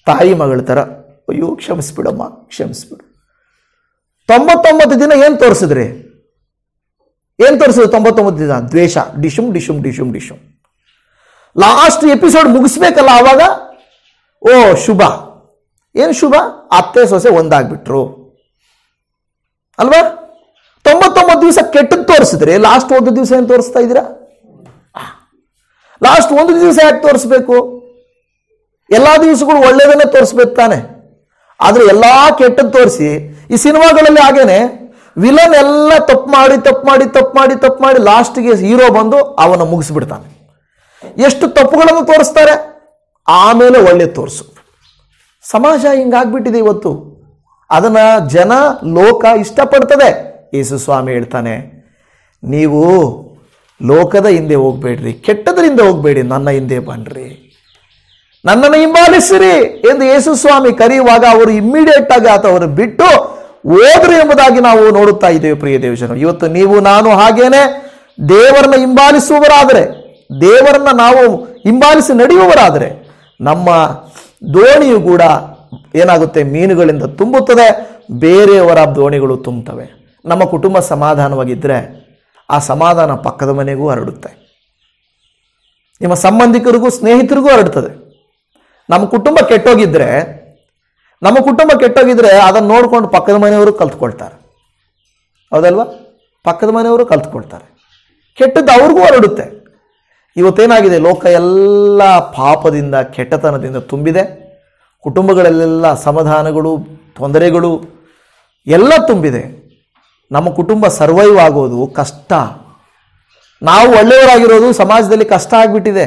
ತಾಯಿ ಮಗಳ ಥರ, ಅಯ್ಯೋ ಕ್ಷಮಿಸ್ಬಿಡಮ್ಮ, ಕ್ಷಮಿಸ್ಬಿಡು. 99 ದಿನ ಏನು ತೋರಿಸಿದ್ರಿ? 99 ದಿನ ದ್ವೇಷ, ಡಿಶುಮ್ ಡಿಶುಮ್ ಡಿಶುಮ್ ಡಿಶುಮ್. ಲಾಸ್ಟ್ ಎಪಿಸೋಡ್ ಮುಗಿಸ್ಬೇಕಲ್ಲ, ಆವಾಗ ಓ ಶುಭ. ಏನು ಶುಭ? ಅತ್ತೆ ಸೊಸೆ ಒಂದಾಗ್ಬಿಟ್ರು ಅಲ್ವಾ? 99 ದಿವಸ ಕೆಟ್ಟದ್ದು ತೋರಿಸಿದ್ರೆ ಲಾಸ್ಟ್ 1 ದಿವಸ ಏನು ತೋರಿಸ್ತಾ ಇದ್ದೀರಾ? ಲಾಸ್ಟ್ 1 ದಿವಸ ಯಾಕೆ ತೋರಿಸ್ಬೇಕು? ಎಲ್ಲಾ ದಿವಸಗಳು ಒಳ್ಳೇದನ್ನೇ ತೋರಿಸ್ಬೇಕು ತಾನೆ. ಆದ್ರೆ ಎಲ್ಲಾ ಕೆಟ್ಟದ್ದು ತೋರಿಸಿ, ಈ ಸಿನಿಮಾಗಳಲ್ಲಿ ಹಾಗೇನೆ ವಿಲನ್ ಎಲ್ಲ ತಪ್ಪು ಮಾಡಿ ಲಾಸ್ಟ್ಗೆ ಹೀರೋ ಬಂದು ಅವನ ಮುಗಿಸ್ಬಿಡ್ತಾನೆ. ಎಷ್ಟು ತಪ್ಪುಗಳನ್ನು ತೋರಿಸ್ತಾರೆ, ಆಮೇಲೆ ಒಳ್ಳೆ ತೋರಿಸು. ಸಮಾಜ ಹಿಂಗಾಗ್ಬಿಟ್ಟಿದೆ ಇವತ್ತು. ಅದನ್ನ ಜನ ಲೋಕ ಇಷ್ಟಪಡ್ತದೆ. ಯೇಸು ಸ್ವಾಮಿ ಹೇಳ್ತಾನೆ, ನೀವು ಲೋಕದ ಹಿಂದೆ ಹೋಗ್ಬೇಡ್ರಿ, ಕೆಟ್ಟದರಿಂದ ಹೋಗ್ಬೇಡಿ, ನನ್ನ ಹಿಂದೆ ಬನ್ರಿ, ನನ್ನನ್ನು ಹಿಂಬಾಲಿಸಿರಿ ಎಂದು ಯೇಸು ಸ್ವಾಮಿ ಕರೆಯುವಾಗ ಅವರು ಇಮ್ಮಿಡಿಯೇಟ್ ಆಗಿ ಅವರು ಬಿಟ್ಟು ಹೋದ್ರು ಎಂಬುದಾಗಿ ನಾವು ನೋಡುತ್ತಾ ಇದ್ದೇವೆ. ಪ್ರಿಯ ದೇವಜನರು, ಇವತ್ತು ನೀವು ನಾನು ಹಾಗೇನೆ ದೇವರನ್ನ ಹಿಂಬಾಲಿಸುವವರಾದರೆ, ದೇವರನ್ನ ನಾವು ಹಿಂಬಾಲಿಸಿ ನಡೆಯುವವರಾದರೆ ನಮ್ಮ ದೋಣಿಯು ಕೂಡ ಏನಾಗುತ್ತೆ? ಮೀನುಗಳಿಂದ ತುಂಬುತ್ತದೆ, ಬೇರೆಯವರ ದೋಣಿಗಳು ತುಂಬುತ್ತವೆ. ನಮ್ಮ ಕುಟುಂಬ ಸಮಾಧಾನವಾಗಿದ್ದರೆ ಆ ಸಮಾಧಾನ ಪಕ್ಕದ ಮನೆಗೂ ಹರಡುತ್ತೆ, ನಿಮ್ಮ ಸಂಬಂಧಿಕರಿಗೂ ಸ್ನೇಹಿತರಿಗೂ ಹರಡುತ್ತದೆ. ನಮ್ಮ ಕುಟುಂಬ ಕೆಟ್ಟೋಗಿದ್ರೆ ಅದನ್ನು ನೋಡ್ಕೊಂಡು ಪಕ್ಕದ ಮನೆಯವರು ಕಲ್ತ್ಕೊಳ್ತಾರೆ, ಹೌದಲ್ವಾ? ಪಕ್ಕದ ಮನೆಯವರು ಕಲ್ತ್ಕೊಳ್ತಾರೆ. ಕೆಟ್ಟದ್ದು ಅವ್ರಿಗೂ ಹೊರಡುತ್ತೆ. ಇವತ್ತೇನಾಗಿದೆ, ಲೋಕ ಎಲ್ಲ ಪಾಪದಿಂದ ಕೆಟ್ಟತನದಿಂದ ತುಂಬಿದೆ. ಕುಟುಂಬಗಳಲ್ಲೆಲ್ಲ ಅಸಮಾಧಾನಗಳು, ತೊಂದರೆಗಳು ಎಲ್ಲ ತುಂಬಿದೆ. ನಮ್ಮ ಕುಟುಂಬ ಸರ್ವೈವ್ ಆಗೋದು ಕಷ್ಟ. ನಾವು ಒಳ್ಳೆಯವರಾಗಿರೋದು ಸಮಾಜದಲ್ಲಿ ಕಷ್ಟ ಆಗಿಬಿಟ್ಟಿದೆ.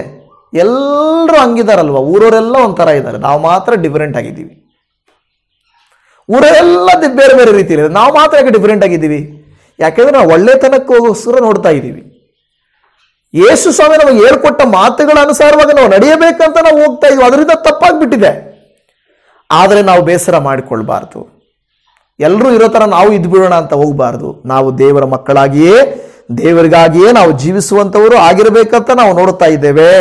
ಎಲ್ಲರೂ ಹಂಗಿದಾರಲ್ವ, ಊರವರೆಲ್ಲ ಒಂಥರ ಇದ್ದಾರೆ, ನಾವು ಮಾತ್ರ ಡಿಫರೆಂಟ್ ಆಗಿದ್ದೀವಿ. ಊರೆಲ್ಲ ಬೇರೆ ಬೇರೆ ರೀತಿಯಲ್ಲಿ, ನಾವು ಮಾತ್ರ ಯಾಕೆ ಡಿಫರೆಂಟ್ ಆಗಿದ್ದೀವಿ? ಯಾಕೆಂದ್ರೆ ನಾವು ಒಳ್ಳೆತನಕ್ಕೋಸ್ಕರ ನೋಡ್ತಾ ಇದ್ದೀವಿ. ಯೇಸು ಸ್ವಾಮಿ ನಮಗೆ ಹೇಳ್ಕೊಟ್ಟ ಮಾತುಗಳ ಅನುಸಾರವಾಗಿ ನಾವು ನಡೆಯಬೇಕಂತ ನಾವು ಹೋಗ್ತಾ ಇದೀವಿ, ಅದರಿಂದ ತಪ್ಪಾಗ್ಬಿಟ್ಟಿದೆ. ಆದರೆ ನಾವು ಬೇಸರ ಮಾಡಿಕೊಳ್ಬಾರ್ದು. ಎಲ್ಲರೂ ಇರೋ ಥರ ನಾವು ಇದ್ಬಿಡೋಣ ಅಂತ ಹೋಗ್ಬಾರ್ದು. ನಾವು ದೇವರ ಮಕ್ಕಳಾಗಿಯೇ, ದೇವರಿಗಾಗಿಯೇ ನಾವು ಜೀವಿಸುವಂಥವರು ಆಗಿರಬೇಕಂತ ನಾವು ನೋಡ್ತಾ ಇದ್ದೇವೆ.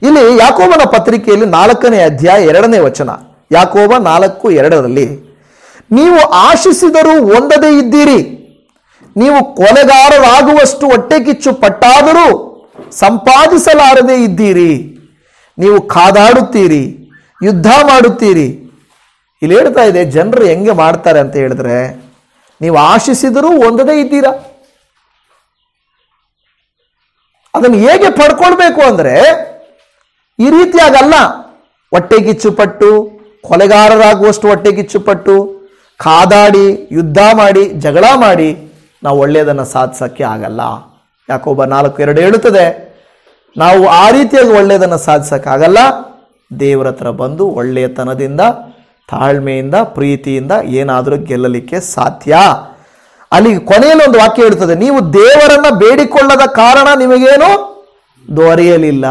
ಇಲ್ಲಿ ಯಾಕೋಬನ ಪತ್ರಿಕೆಯಲ್ಲಿ 4ನೇ ಅಧ್ಯಾಯ 2ನೇ ವಚನ, ಯಾಕೋಬ 4:2 ನೀವು ಆಶಿಸಿದರೂ ಹೊಂದದೇ ಇದ್ದೀರಿ, ನೀವು ಕೊಲೆಗಾರರಾಗುವಷ್ಟು ಹೊಟ್ಟೆ ಕಿಚ್ಚು ಪಟ್ಟಾದರೂ ಸಂಪಾದಿಸಲಾರದೇ ಇದ್ದೀರಿ, ನೀವು ಕಾದಾಡುತ್ತೀರಿ, ಯುದ್ಧ ಮಾಡುತ್ತೀರಿ. ಇಲ್ಲಿ ಹೇಳ್ತಾ ಇದೆ, ಜನರು ಹೆಂಗೆ ಮಾಡ್ತಾರೆ ಅಂತ ಹೇಳಿದ್ರೆ, ನೀವು ಆಶಿಸಿದರೂ ಹೊಂದದೇ ಇದ್ದೀರಾ. ಅದನ್ನು ಹೇಗೆ ಪಡ್ಕೊಳ್ಬೇಕು ಅಂದರೆ ಈ ರೀತಿಯಾಗಲ್ಲ. ಹೊಟ್ಟೆ ಕಿಚ್ಚುಪಟ್ಟು, ಕೊಲೆಗಾರರಾಗುವಷ್ಟು ಹೊಟ್ಟೆ ಕಿಚ್ಚುಪಟ್ಟು, ಕಾದಾಡಿ, ಯುದ್ಧ ಮಾಡಿ, ಜಗಳ ಮಾಡಿ ನಾವು ಒಳ್ಳೆಯದನ್ನು ಸಾಧಿಸೋಕ್ಕೆ ಆಗಲ್ಲ. ಯಾಕೋಬ 4:2 ಹೇಳುತ್ತದೆ, ನಾವು ಆ ರೀತಿಯಾಗಿ ಒಳ್ಳೆಯದನ್ನು ಸಾಧಿಸೋಕ್ಕಾಗಲ್ಲ. ದೇವರ ಹತ್ರ ಬಂದು ಒಳ್ಳೆಯತನದಿಂದ, ತಾಳ್ಮೆಯಿಂದ, ಪ್ರೀತಿಯಿಂದ ಏನಾದರೂ ಗೆಲ್ಲಲಿಕ್ಕೆ ಸಾಧ್ಯ. ಅಲ್ಲಿ ಕೊನೆಯಲ್ಲಿ ಒಂದು ವಾಕ್ಯ ಹೇಳ್ತದೆ, ನೀವು ದೇವರನ್ನ ಬೇಡಿಕೊಳ್ಳದ ಕಾರಣ ನಿಮಗೇನು ದೊರೆಯಲಿಲ್ಲ.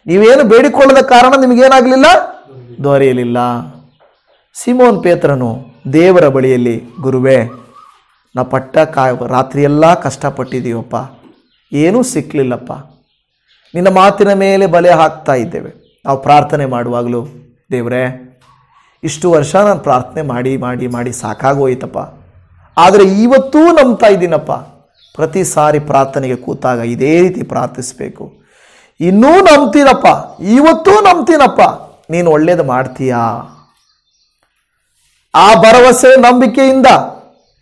ನೀವೇನು ಬೇಡಿಕೊಳ್ಳದ ಕಾರಣ ನಿಮಗೇನಾಗಲಿಲ್ಲ, ದೊರೆಯಲಿಲ್ಲ. ಸಿಮೋನ್ ಪೇತ್ರನು ದೇವರ ಬಳಿಯಲ್ಲಿ, ಗುರುವೇ ನಾ ರಾತ್ರಿಯೆಲ್ಲ ಕಷ್ಟಪಟ್ಟಿದ್ದೀವಪ್ಪ, ಏನೂ ಸಿಕ್ಕಲಿಲ್ಲಪ್ಪ, ನಿನ್ನ ಮಾತಿನ ಮೇಲೆ ಬಲೆ ಹಾಕ್ತಾ ಇದ್ದೇವೆ. ನಾವು ಪ್ರಾರ್ಥನೆ ಮಾಡುವಾಗಲೂ, ದೇವರೇ ಇಷ್ಟು ವರ್ಷ ನಾನು ಪ್ರಾರ್ಥನೆ ಮಾಡಿ ಮಾಡಿ ಮಾಡಿ ಸಾಕಾಗೋಯ್ತಪ್ಪ, ಆದರೆ ಇವತ್ತೂ ನಂಬ್ತಾ ಇದ್ದೀನಪ್ಪ. ಪ್ರತಿ ಸಾರಿ ಪ್ರಾರ್ಥನೆಗೆ ಕೂತಾಗ ಇದೇ ರೀತಿ ಪ್ರಾರ್ಥಿಸಬೇಕು. ಇನ್ನೂ ನಂಬ್ತೀನಪ್ಪ, ಇವತ್ತೂ ನಂಬ್ತೀನಪ್ಪ, ನೀನು ಒಳ್ಳೇದು ಮಾಡ್ತೀಯಾ. ಆ ಭರವಸೆ, ನಂಬಿಕೆಯಿಂದ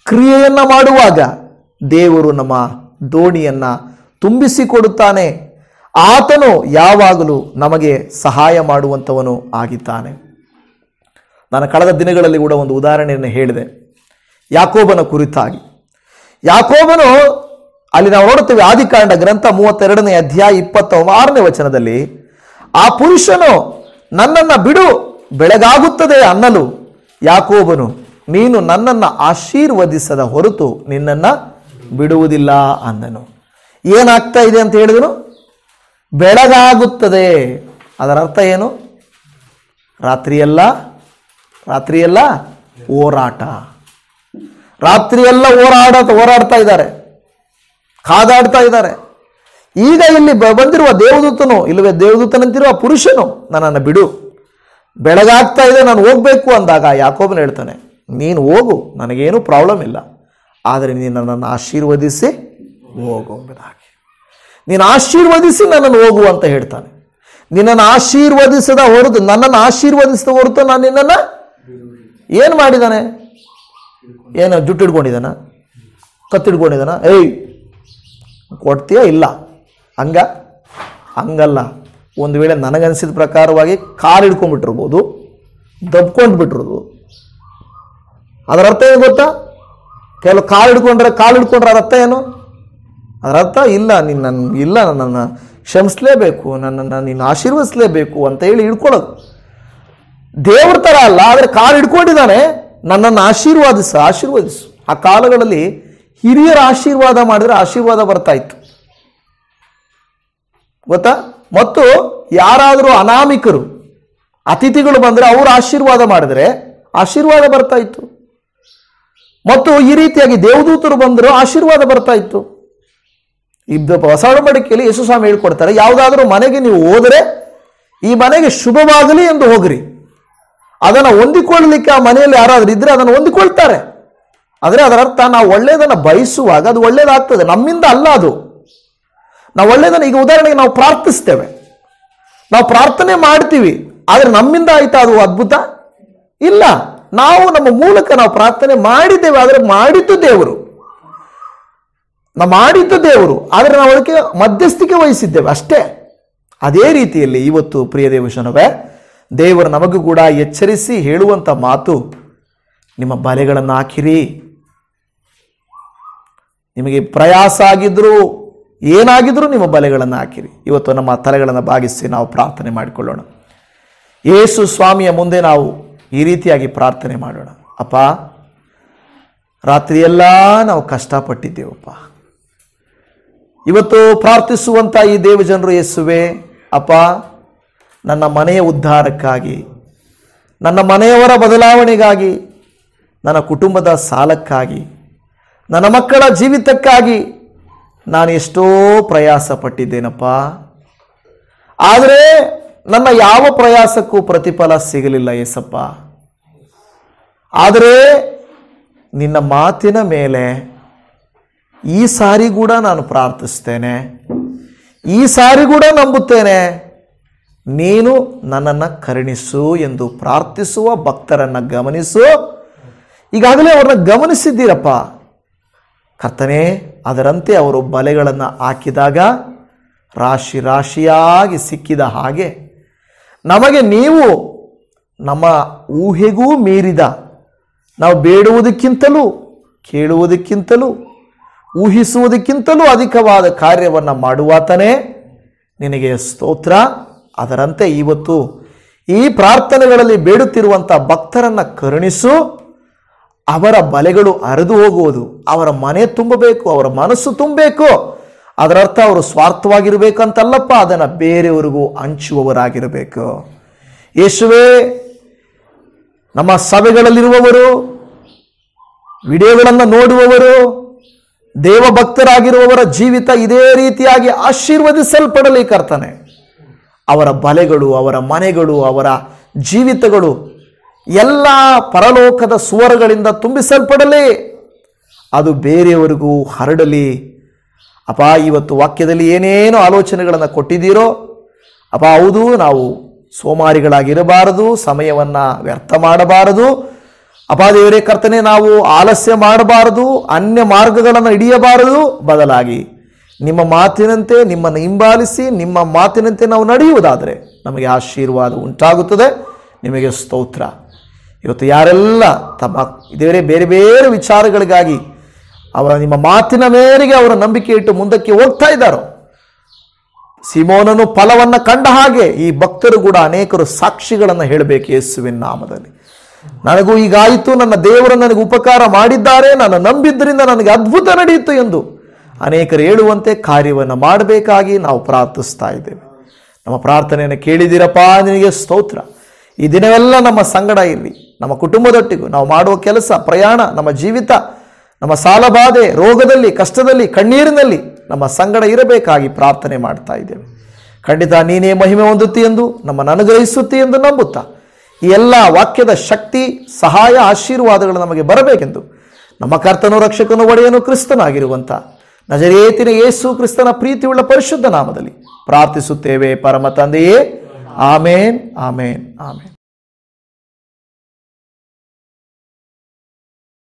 ಕ್ರಿಯೆಯನ್ನ ಮಾಡುವಾಗ ದೇವರು ನಮ್ಮ ದೋಣಿಯನ್ನ ತುಂಬಿಸಿಕೊಡುತ್ತಾನೆ. ಆತನು ಯಾವಾಗಲೂ ನಮಗೆ ಸಹಾಯ ಮಾಡುವಂಥವನು ಆಗಿದ್ದಾನೆ. ನಾನು ಕಳೆದ ದಿನಗಳಲ್ಲಿ ಕೂಡ ಒಂದು ಉದಾಹರಣೆಯನ್ನು ಹೇಳಿದೆ ಯಾಕೋಬನ ಕುರಿತಾಗಿ. ಯಾಕೋಬನು, ಅಲ್ಲಿ ನಾವು ನೋಡುತ್ತೇವೆ ಆದಿಕಾಂಡ ಗ್ರಂಥ 32ನೇ ಅಧ್ಯಾಯ 26ನೇ ವಚನದಲ್ಲಿ, ಆ ಪುರುಷನು ನನ್ನನ್ನು ಬಿಡು, ಬೆಳಗಾಗುತ್ತದೆ ಅನ್ನಲು ಯಾಕೋಬನು, ನೀನು ನನ್ನನ್ನು ಆಶೀರ್ವದಿಸದ ಹೊರತು ನಿನ್ನನ್ನು ಬಿಡುವುದಿಲ್ಲ ಅಂದನು. ಏನಾಗ್ತಾ ಇದೆ ಅಂತ ಹೇಳಿದನು? ಬೆಳಗಾಗುತ್ತದೆ. ಅದರ ಅರ್ಥ ಏನು? ರಾತ್ರಿಯೆಲ್ಲ ಹೋರಾಟ, ರಾತ್ರಿಯೆಲ್ಲ ಹೋರಾಡ್ತಾ ಇದ್ದಾರೆ, ಕಾದಾಡ್ತಾ ಇದ್ದಾರೆ. ಈಗ ಇಲ್ಲಿ ಬಂದಿರುವ ದೇವದೂತನು, ಇಲ್ಲವೇ ದೇವದೂತನಂತಿರುವ ಪುರುಷನು, ನನ್ನನ್ನು ಬಿಡು, ಬೆಳಗಾಗ್ತಾ ಇದೆ, ನಾನು ಹೋಗ್ಬೇಕು ಅಂದಾಗ ಯಾಕೋಬನು ಹೇಳ್ತಾನೆ, ನೀನು ಹೋಗು, ನನಗೇನು ಪ್ರಾಬ್ಲಮ್ ಇಲ್ಲ, ಆದರೆ ನೀನು ನನ್ನನ್ನು ಆಶೀರ್ವದಿಸಿ ಹೋಗು ಎಂಬುದಾಗಿ. ನೀನು ಆಶೀರ್ವದಿಸಿ ನನ್ನನ್ನು ಹೋಗು ಅಂತ ಹೇಳ್ತಾನೆ. ನಿನ್ನನ್ನು ಆಶೀರ್ವದಿಸದ ಹೊರತು, ನನ್ನನ್ನು ಆಶೀರ್ವದಿಸದ ಹೊರತು ನಾನು ನಿನ್ನನ್ನು ಏನು ಮಾಡಿದ್ದಾನೆ? ಏನು ಜುಟ್ಟಿಡ್ಕೊಂಡಿದ್ದಾನ, ಕತ್ತಿಡ್ಕೊಂಡಿದ್ದಾನ? ಏಯ್ ಕೊಡ್ತೀಯ? ಇಲ್ಲ, ಹಂಗಲ್ಲ. ಒಂದು ವೇಳೆ ನನಗನ್ಸಿದ ಪ್ರಕಾರವಾಗಿ ಕಾಲು ಹಿಡ್ಕೊಂಡ್ಬಿಟ್ಟಿರ್ಬೋದು, ದಬ್ಕೊಂಡು ಬಿಟ್ಟಿರೋದು. ಅದರ ಅರ್ಥ ಏನು ಗೊತ್ತಾ? ಕೆಲವು ಕಾಲು ಹಿಡ್ಕೊಂಡ್ರೆ ಅದರ ಅರ್ಥ ಏನು? ಅದರ ಅರ್ಥ ಇಲ್ಲ, ನನ್ನನ್ನು ಕ್ಷಮಿಸಲೇಬೇಕು, ನನ್ನನ್ನು ನೀನು ಆಶೀರ್ವದಿಸಲೇಬೇಕು ಅಂತ ಹೇಳಿ ಹಿಡ್ಕೊಳ್ಳೋದು. ದೇವ್ರ ಥರ ಅಲ್ಲ, ಆದರೆ ಕಾಲು ಹಿಡ್ಕೊಂಡಿದ್ದಾನೆ, ನನ್ನನ್ನು ಆಶೀರ್ವದಿಸು. ಆ ಕಾಲಗಳಲ್ಲಿ ಹಿರಿಯರ ಆಶೀರ್ವಾದ ಮಾಡಿದ್ರೆ ಆಶೀರ್ವಾದ ಬರ್ತಾ ಇತ್ತು, ಗೊತ್ತಾ? ಮತ್ತು ಯಾರಾದರೂ ಅನಾಮಿಕರು, ಅತಿಥಿಗಳು ಬಂದರೆ ಅವರು ಆಶೀರ್ವಾದ ಮಾಡಿದ್ರೆ ಆಶೀರ್ವಾದ ಬರ್ತಾ ಇತ್ತು. ಮತ್ತು ಈ ರೀತಿಯಾಗಿ ದೇವದೂತರು ಬಂದರೂ ಆಶೀರ್ವಾದ ಬರ್ತಾ ಇತ್ತು. ಹೊಸ ಒಡಂಬಡಿಕೆಯಲ್ಲಿ ಯೇಸು ಸ್ವಾಮಿ ಹೇಳ್ಕೊಡ್ತಾರೆ, ಯಾವುದಾದ್ರೂ ಮನೆಗೆ ನೀವು ಹೋದರೆ ಈ ಮನೆಗೆ ಶುಭವಾಗಲಿ ಎಂದು ಹೋಗ್ರಿ. ಅದನ್ನು ಹೊಂದಿಕೊಳ್ಳಲಿಕ್ಕೆ ಆ ಮನೆಯಲ್ಲಿ ಯಾರಾದ್ರೂ ಇದ್ರೆ ಅದನ್ನು ಹೊಂದಿಕೊಳ್ತಾರೆ. ಆದರೆ ಅದರ ಅರ್ಥ, ನಾವು ಒಳ್ಳೆಯದನ್ನು ಬಯಸುವಾಗ ಅದು ಒಳ್ಳೇದಾಗ್ತದೆ, ನಮ್ಮಿಂದ ಅಲ್ಲ ಅದು. ನಾವು ಒಳ್ಳೆಯದನ್ನು, ಈಗ ಉದಾಹರಣೆಗೆ ನಾವು ಪ್ರಾರ್ಥಿಸ್ತೇವೆ, ನಾವು ಪ್ರಾರ್ಥನೆ ಮಾಡ್ತೀವಿ, ಆದರೆ ನಮ್ಮಿಂದ ಆಯ್ತಾ ಅದು ಅದ್ಭುತ? ಇಲ್ಲ. ನಾವು ನಮ್ಮ ಮೂಲಕ ನಾವು ಪ್ರಾರ್ಥನೆ ಮಾಡಿದ್ದೇವೆ, ಆದರೆ ಮಾಡಿದ್ದು ದೇವರು. ನಾವು ಮಾಡಿದ್ದ ದೇವರು, ಆದರೆ ನಾವು ಅದಕ್ಕೆ ಮಧ್ಯಸ್ಥಿಕೆ ವಹಿಸಿದ್ದೇವೆ ಅಷ್ಟೇ. ಅದೇ ರೀತಿಯಲ್ಲಿ ಇವತ್ತು ಪ್ರಿಯ ದೇವಜನವೇ, ದೇವರು ನಮಗೂ ಕೂಡ ಎಚ್ಚರಿಸಿ ಹೇಳುವಂಥ ಮಾತು, ನಿಮ್ಮ ಬಲೆಗಳನ್ನು ಹಾಕಿರಿ. ನಿಮಗೆ ಪ್ರಯಾಸ ಆಗಿದ್ರು ಏನಾಗಿದ್ರು ನಿಮ್ಮ ಬಲೆಗಳನ್ನು ಹಾಕಿರಿ. ಇವತ್ತು ನಮ್ಮ ತಲೆಗಳನ್ನು ಬಾಗಿಸಿ ನಾವು ಪ್ರಾರ್ಥನೆ ಮಾಡಿಕೊಳ್ಳೋಣ. ಯೇಸು ಸ್ವಾಮಿಯ ಮುಂದೆ ನಾವು ಈ ರೀತಿಯಾಗಿ ಪ್ರಾರ್ಥನೆ ಮಾಡೋಣ. ಅಪ್ಪ, ರಾತ್ರಿಯೆಲ್ಲ ನಾವು ಕಷ್ಟಪಟ್ಟಿದ್ದೇವಪ್ಪ. ಇವತ್ತು ಪ್ರಾರ್ಥಿಸುವಂಥ ಈ ದೇವಜನರು, ಯೇಸುವೆ ಅಪ್ಪ, ನನ್ನ ಮನೆಯ ಉದ್ಧಾರಕ್ಕಾಗಿ, ನನ್ನ ಮನೆಯವರ ಬದಲಾವಣೆಗಾಗಿ, ನನ್ನ ಕುಟುಂಬದ ಸಾಲಕ್ಕಾಗಿ, ನನ್ನ ಮಕ್ಕಳ ಜೀವಿತಕ್ಕಾಗಿ ನಾನು ಎಷ್ಟೋ ಪ್ರಯಾಸ ಪಟ್ಟಿದ್ದೇನಪ್ಪ. ಆದರೆ ನನ್ನ ಯಾವ ಪ್ರಯಾಸಕ್ಕೂ ಪ್ರತಿಫಲ ಸಿಗಲಿಲ್ಲ ಯೇಸಪ್ಪ. ಆದರೆ ನಿನ್ನ ಮಾತಿನ ಮೇಲೆ ಈ ಸಾರಿ ಕೂಡ ನಾನು ಪ್ರಾರ್ಥಿಸ್ತೇನೆ, ಈ ಸಾರಿ ಕೂಡ ನಂಬುತ್ತೇನೆ, ನೀನು ನನ್ನನ್ನು ಕರುಣಿಸು ಎಂದು ಪ್ರಾರ್ಥಿಸುವ ಭಕ್ತರನ್ನು ಗಮನಿಸು. ಈಗಾಗಲೇ ಅವ್ರನ್ನ ಗಮನಿಸಿದ್ದೀರಪ್ಪ ಕರ್ತನೇ. ಅದರಂತೆ ಅವರು ಬಲೆಗಳನ್ನು ಹಾಕಿದಾಗ ರಾಶಿ ರಾಶಿಯಾಗಿ ಸಿಕ್ಕಿದ ಹಾಗೆ ನಮಗೆ ನೀವು ನಮ್ಮ ಊಹೆಗೂ ಮೀರಿದ, ನಾವು ಬೇಡುವುದಕ್ಕಿಂತಲೂ ಕೇಳುವುದಕ್ಕಿಂತಲೂ ಊಹಿಸುವುದಕ್ಕಿಂತಲೂ ಅಧಿಕವಾದ ಕಾರ್ಯವನ್ನು ಮಾಡುವಾತನೇ ನಿನಗೆ ಸ್ತೋತ್ರ. ಅದರಂತೆ ಇವತ್ತು ಈ ಪ್ರಾರ್ಥನೆಗಳಲ್ಲಿ ಬೇಡುತ್ತಿರುವಂಥ ಭಕ್ತರನ್ನು ಕರುಣಿಸು. ಅವರ ಬಲೆಗಳು ಹರಿದು ಹೋಗುವುದು, ಅವರ ಮನೆ ತುಂಬಬೇಕು, ಅವರ ಮನಸ್ಸು ತುಂಬಬೇಕು. ಅದರರ್ಥ ಅವರು ಸ್ವಾರ್ಥವಾಗಿರಬೇಕಂತಲ್ಲಪ್ಪ, ಅದನ್ನು ಬೇರೆಯವರಿಗೂ ಹಂಚುವವರಾಗಿರಬೇಕು. ಯೇಸುವೇ, ನಮ್ಮ ಸಭೆಗಳಲ್ಲಿರುವವರು, ವಿಡಿಯೋಗಳನ್ನು ನೋಡುವವರು, ದೇವಭಕ್ತರಾಗಿರುವವರ ಜೀವಿತ ಇದೇ ರೀತಿಯಾಗಿ ಆಶೀರ್ವದಿಸಲ್ಪಡಲಿ ಕರ್ತನೆ. ಅವರ ಬಲೆಗಳು, ಅವರ ಮನೆಗಳು, ಅವರ ಜೀವಿತಗಳು ಎಲ್ಲ ಪರಲೋಕದ ಸುವರಗಳಿಂದ ತುಂಬಿಸಲ್ಪಡಲಿ, ಅದು ಬೇರೆಯವರಿಗೂ ಹರಡಲಿ. ಅಪ್ಪ, ಇವತ್ತು ವಾಕ್ಯದಲ್ಲಿ ಏನೇನು ಆಲೋಚನೆಗಳನ್ನು ಕೊಟ್ಟಿದ್ದೀರೋ ಅಪ್ಪ, ಹೌದು, ನಾವು ಸೋಮಾರಿಗಳಾಗಿರಬಾರದು, ಸಮಯವನ್ನು ವ್ಯರ್ಥ ಮಾಡಬಾರದು ಅಪ್ಪ ದೇವರೇ ಕರ್ತನೆ. ನಾವು ಆಲಸ್ಯ ಮಾಡಬಾರದು, ಅನ್ಯ ಮಾರ್ಗಗಳನ್ನು ಹಿಡಿಯಬಾರದು. ಬದಲಾಗಿ ನಿಮ್ಮ ಮಾತಿನಂತೆ ನಿಮ್ಮನ್ನು ಹಿಂಬಾಲಿಸಿ ನಿಮ್ಮ ಮಾತಿನಂತೆ ನಾವು ನಡೆಯುವುದಾದರೆ ನಮಗೆ ಆಶೀರ್ವಾದ ಉಂಟಾಗುತ್ತದೆ. ನಿಮಗೆ ಸ್ತೋತ್ರ. ಇವತ್ತು ಯಾರೆಲ್ಲ ತಮ್ಮ ದೇವರೇ ಬೇರೆ ಬೇರೆ ವಿಚಾರಗಳಿಗಾಗಿ ಅವರ ನಿಮ್ಮ ಮಾತಿನ ಮೇರೆಗೆ ಅವರ ನಂಬಿಕೆ ಇಟ್ಟು ಮುಂದಕ್ಕೆ ಹೋಗ್ತಾ ಇದ್ದಾರೋ, ಸಿಮೋನನು ಫಲವನ್ನು ಕಂಡ ಹಾಗೆ ಈ ಭಕ್ತರು ಕೂಡ ಅನೇಕರು ಸಾಕ್ಷಿಗಳನ್ನು ಹೇಳಬೇಕು ಯೇಸುವಿನ ನಾಮದಲ್ಲಿ. ನನಗೂ ಈಗಾಯಿತು, ನನ್ನ ದೇವರು ನನಗೆ ಉಪಕಾರ ಮಾಡಿದ್ದಾರೆ, ನಾನು ನಂಬಿದ್ದರಿಂದ ನನಗೆ ಅದ್ಭುತ ನಡೆಯಿತು ಎಂದು ಅನೇಕರು ಹೇಳುವಂತೆ ಕಾರ್ಯವನ್ನು ಮಾಡಬೇಕಾಗಿ ನಾವು ಪ್ರಾರ್ಥಿಸ್ತಾ ಇದ್ದೇವೆ. ನಮ್ಮ ಪ್ರಾರ್ಥನೆಯನ್ನು ಕೇಳಿದಿರಪ್ಪ, ನಿನಗೆ ಸ್ತೋತ್ರ. ಈ ದಿನವೆಲ್ಲ ನಮ್ಮ ಸಂಗಡ ಇರಲಿ, ನಮ್ಮ ಕುಟುಂಬದೊಟ್ಟಿಗೂ ನಾವು ಮಾಡುವ ಕೆಲಸ, ಪ್ರಯಾಣ, ನಮ್ಮ ಜೀವಿತ, ನಮ್ಮ ಸಾಲಬಾಧೆ, ರೋಗದಲ್ಲಿ, ಕಷ್ಟದಲ್ಲಿ, ಕಣ್ಣೀರಿನಲ್ಲಿ ನಮ್ಮ ಸಂಗಡ ಇರಬೇಕಾಗಿ ಪ್ರಾರ್ಥನೆ ಮಾಡ್ತಾ ಇದ್ದೇವೆ. ಖಂಡಿತ ನೀನೇ ಮಹಿಮೆ ಹೊಂದುತ್ತಿ ಎಂದು ನಮ್ಮನ್ನು ಅನುಗ್ರಹಿಸುತ್ತಿ ಎಂದು ನಂಬುತ್ತಾ ಈ ಎಲ್ಲ ವಾಕ್ಯದ ಶಕ್ತಿ, ಸಹಾಯ, ಆಶೀರ್ವಾದಗಳು ನಮಗೆ ಬರಬೇಕೆಂದು ನಮ್ಮ ಕರ್ತನೂ ರಕ್ಷಕನೂ ಒಡೆಯನು ಕ್ರಿಸ್ತನಾಗಿರುವಂಥ ನಜರೇತಿನ ಯೇಸು ಕ್ರಿಸ್ತನ ಪ್ರೀತಿಯುಳ್ಳ ಪರಿಶುದ್ಧ ನಾಮದಲ್ಲಿ ಪ್ರಾರ್ಥಿಸುತ್ತೇವೆ ಪರಮ ತಂದೆಯೇ. ಆಮೇನ್, ಆಮೇನ್, ಆಮೇನ್.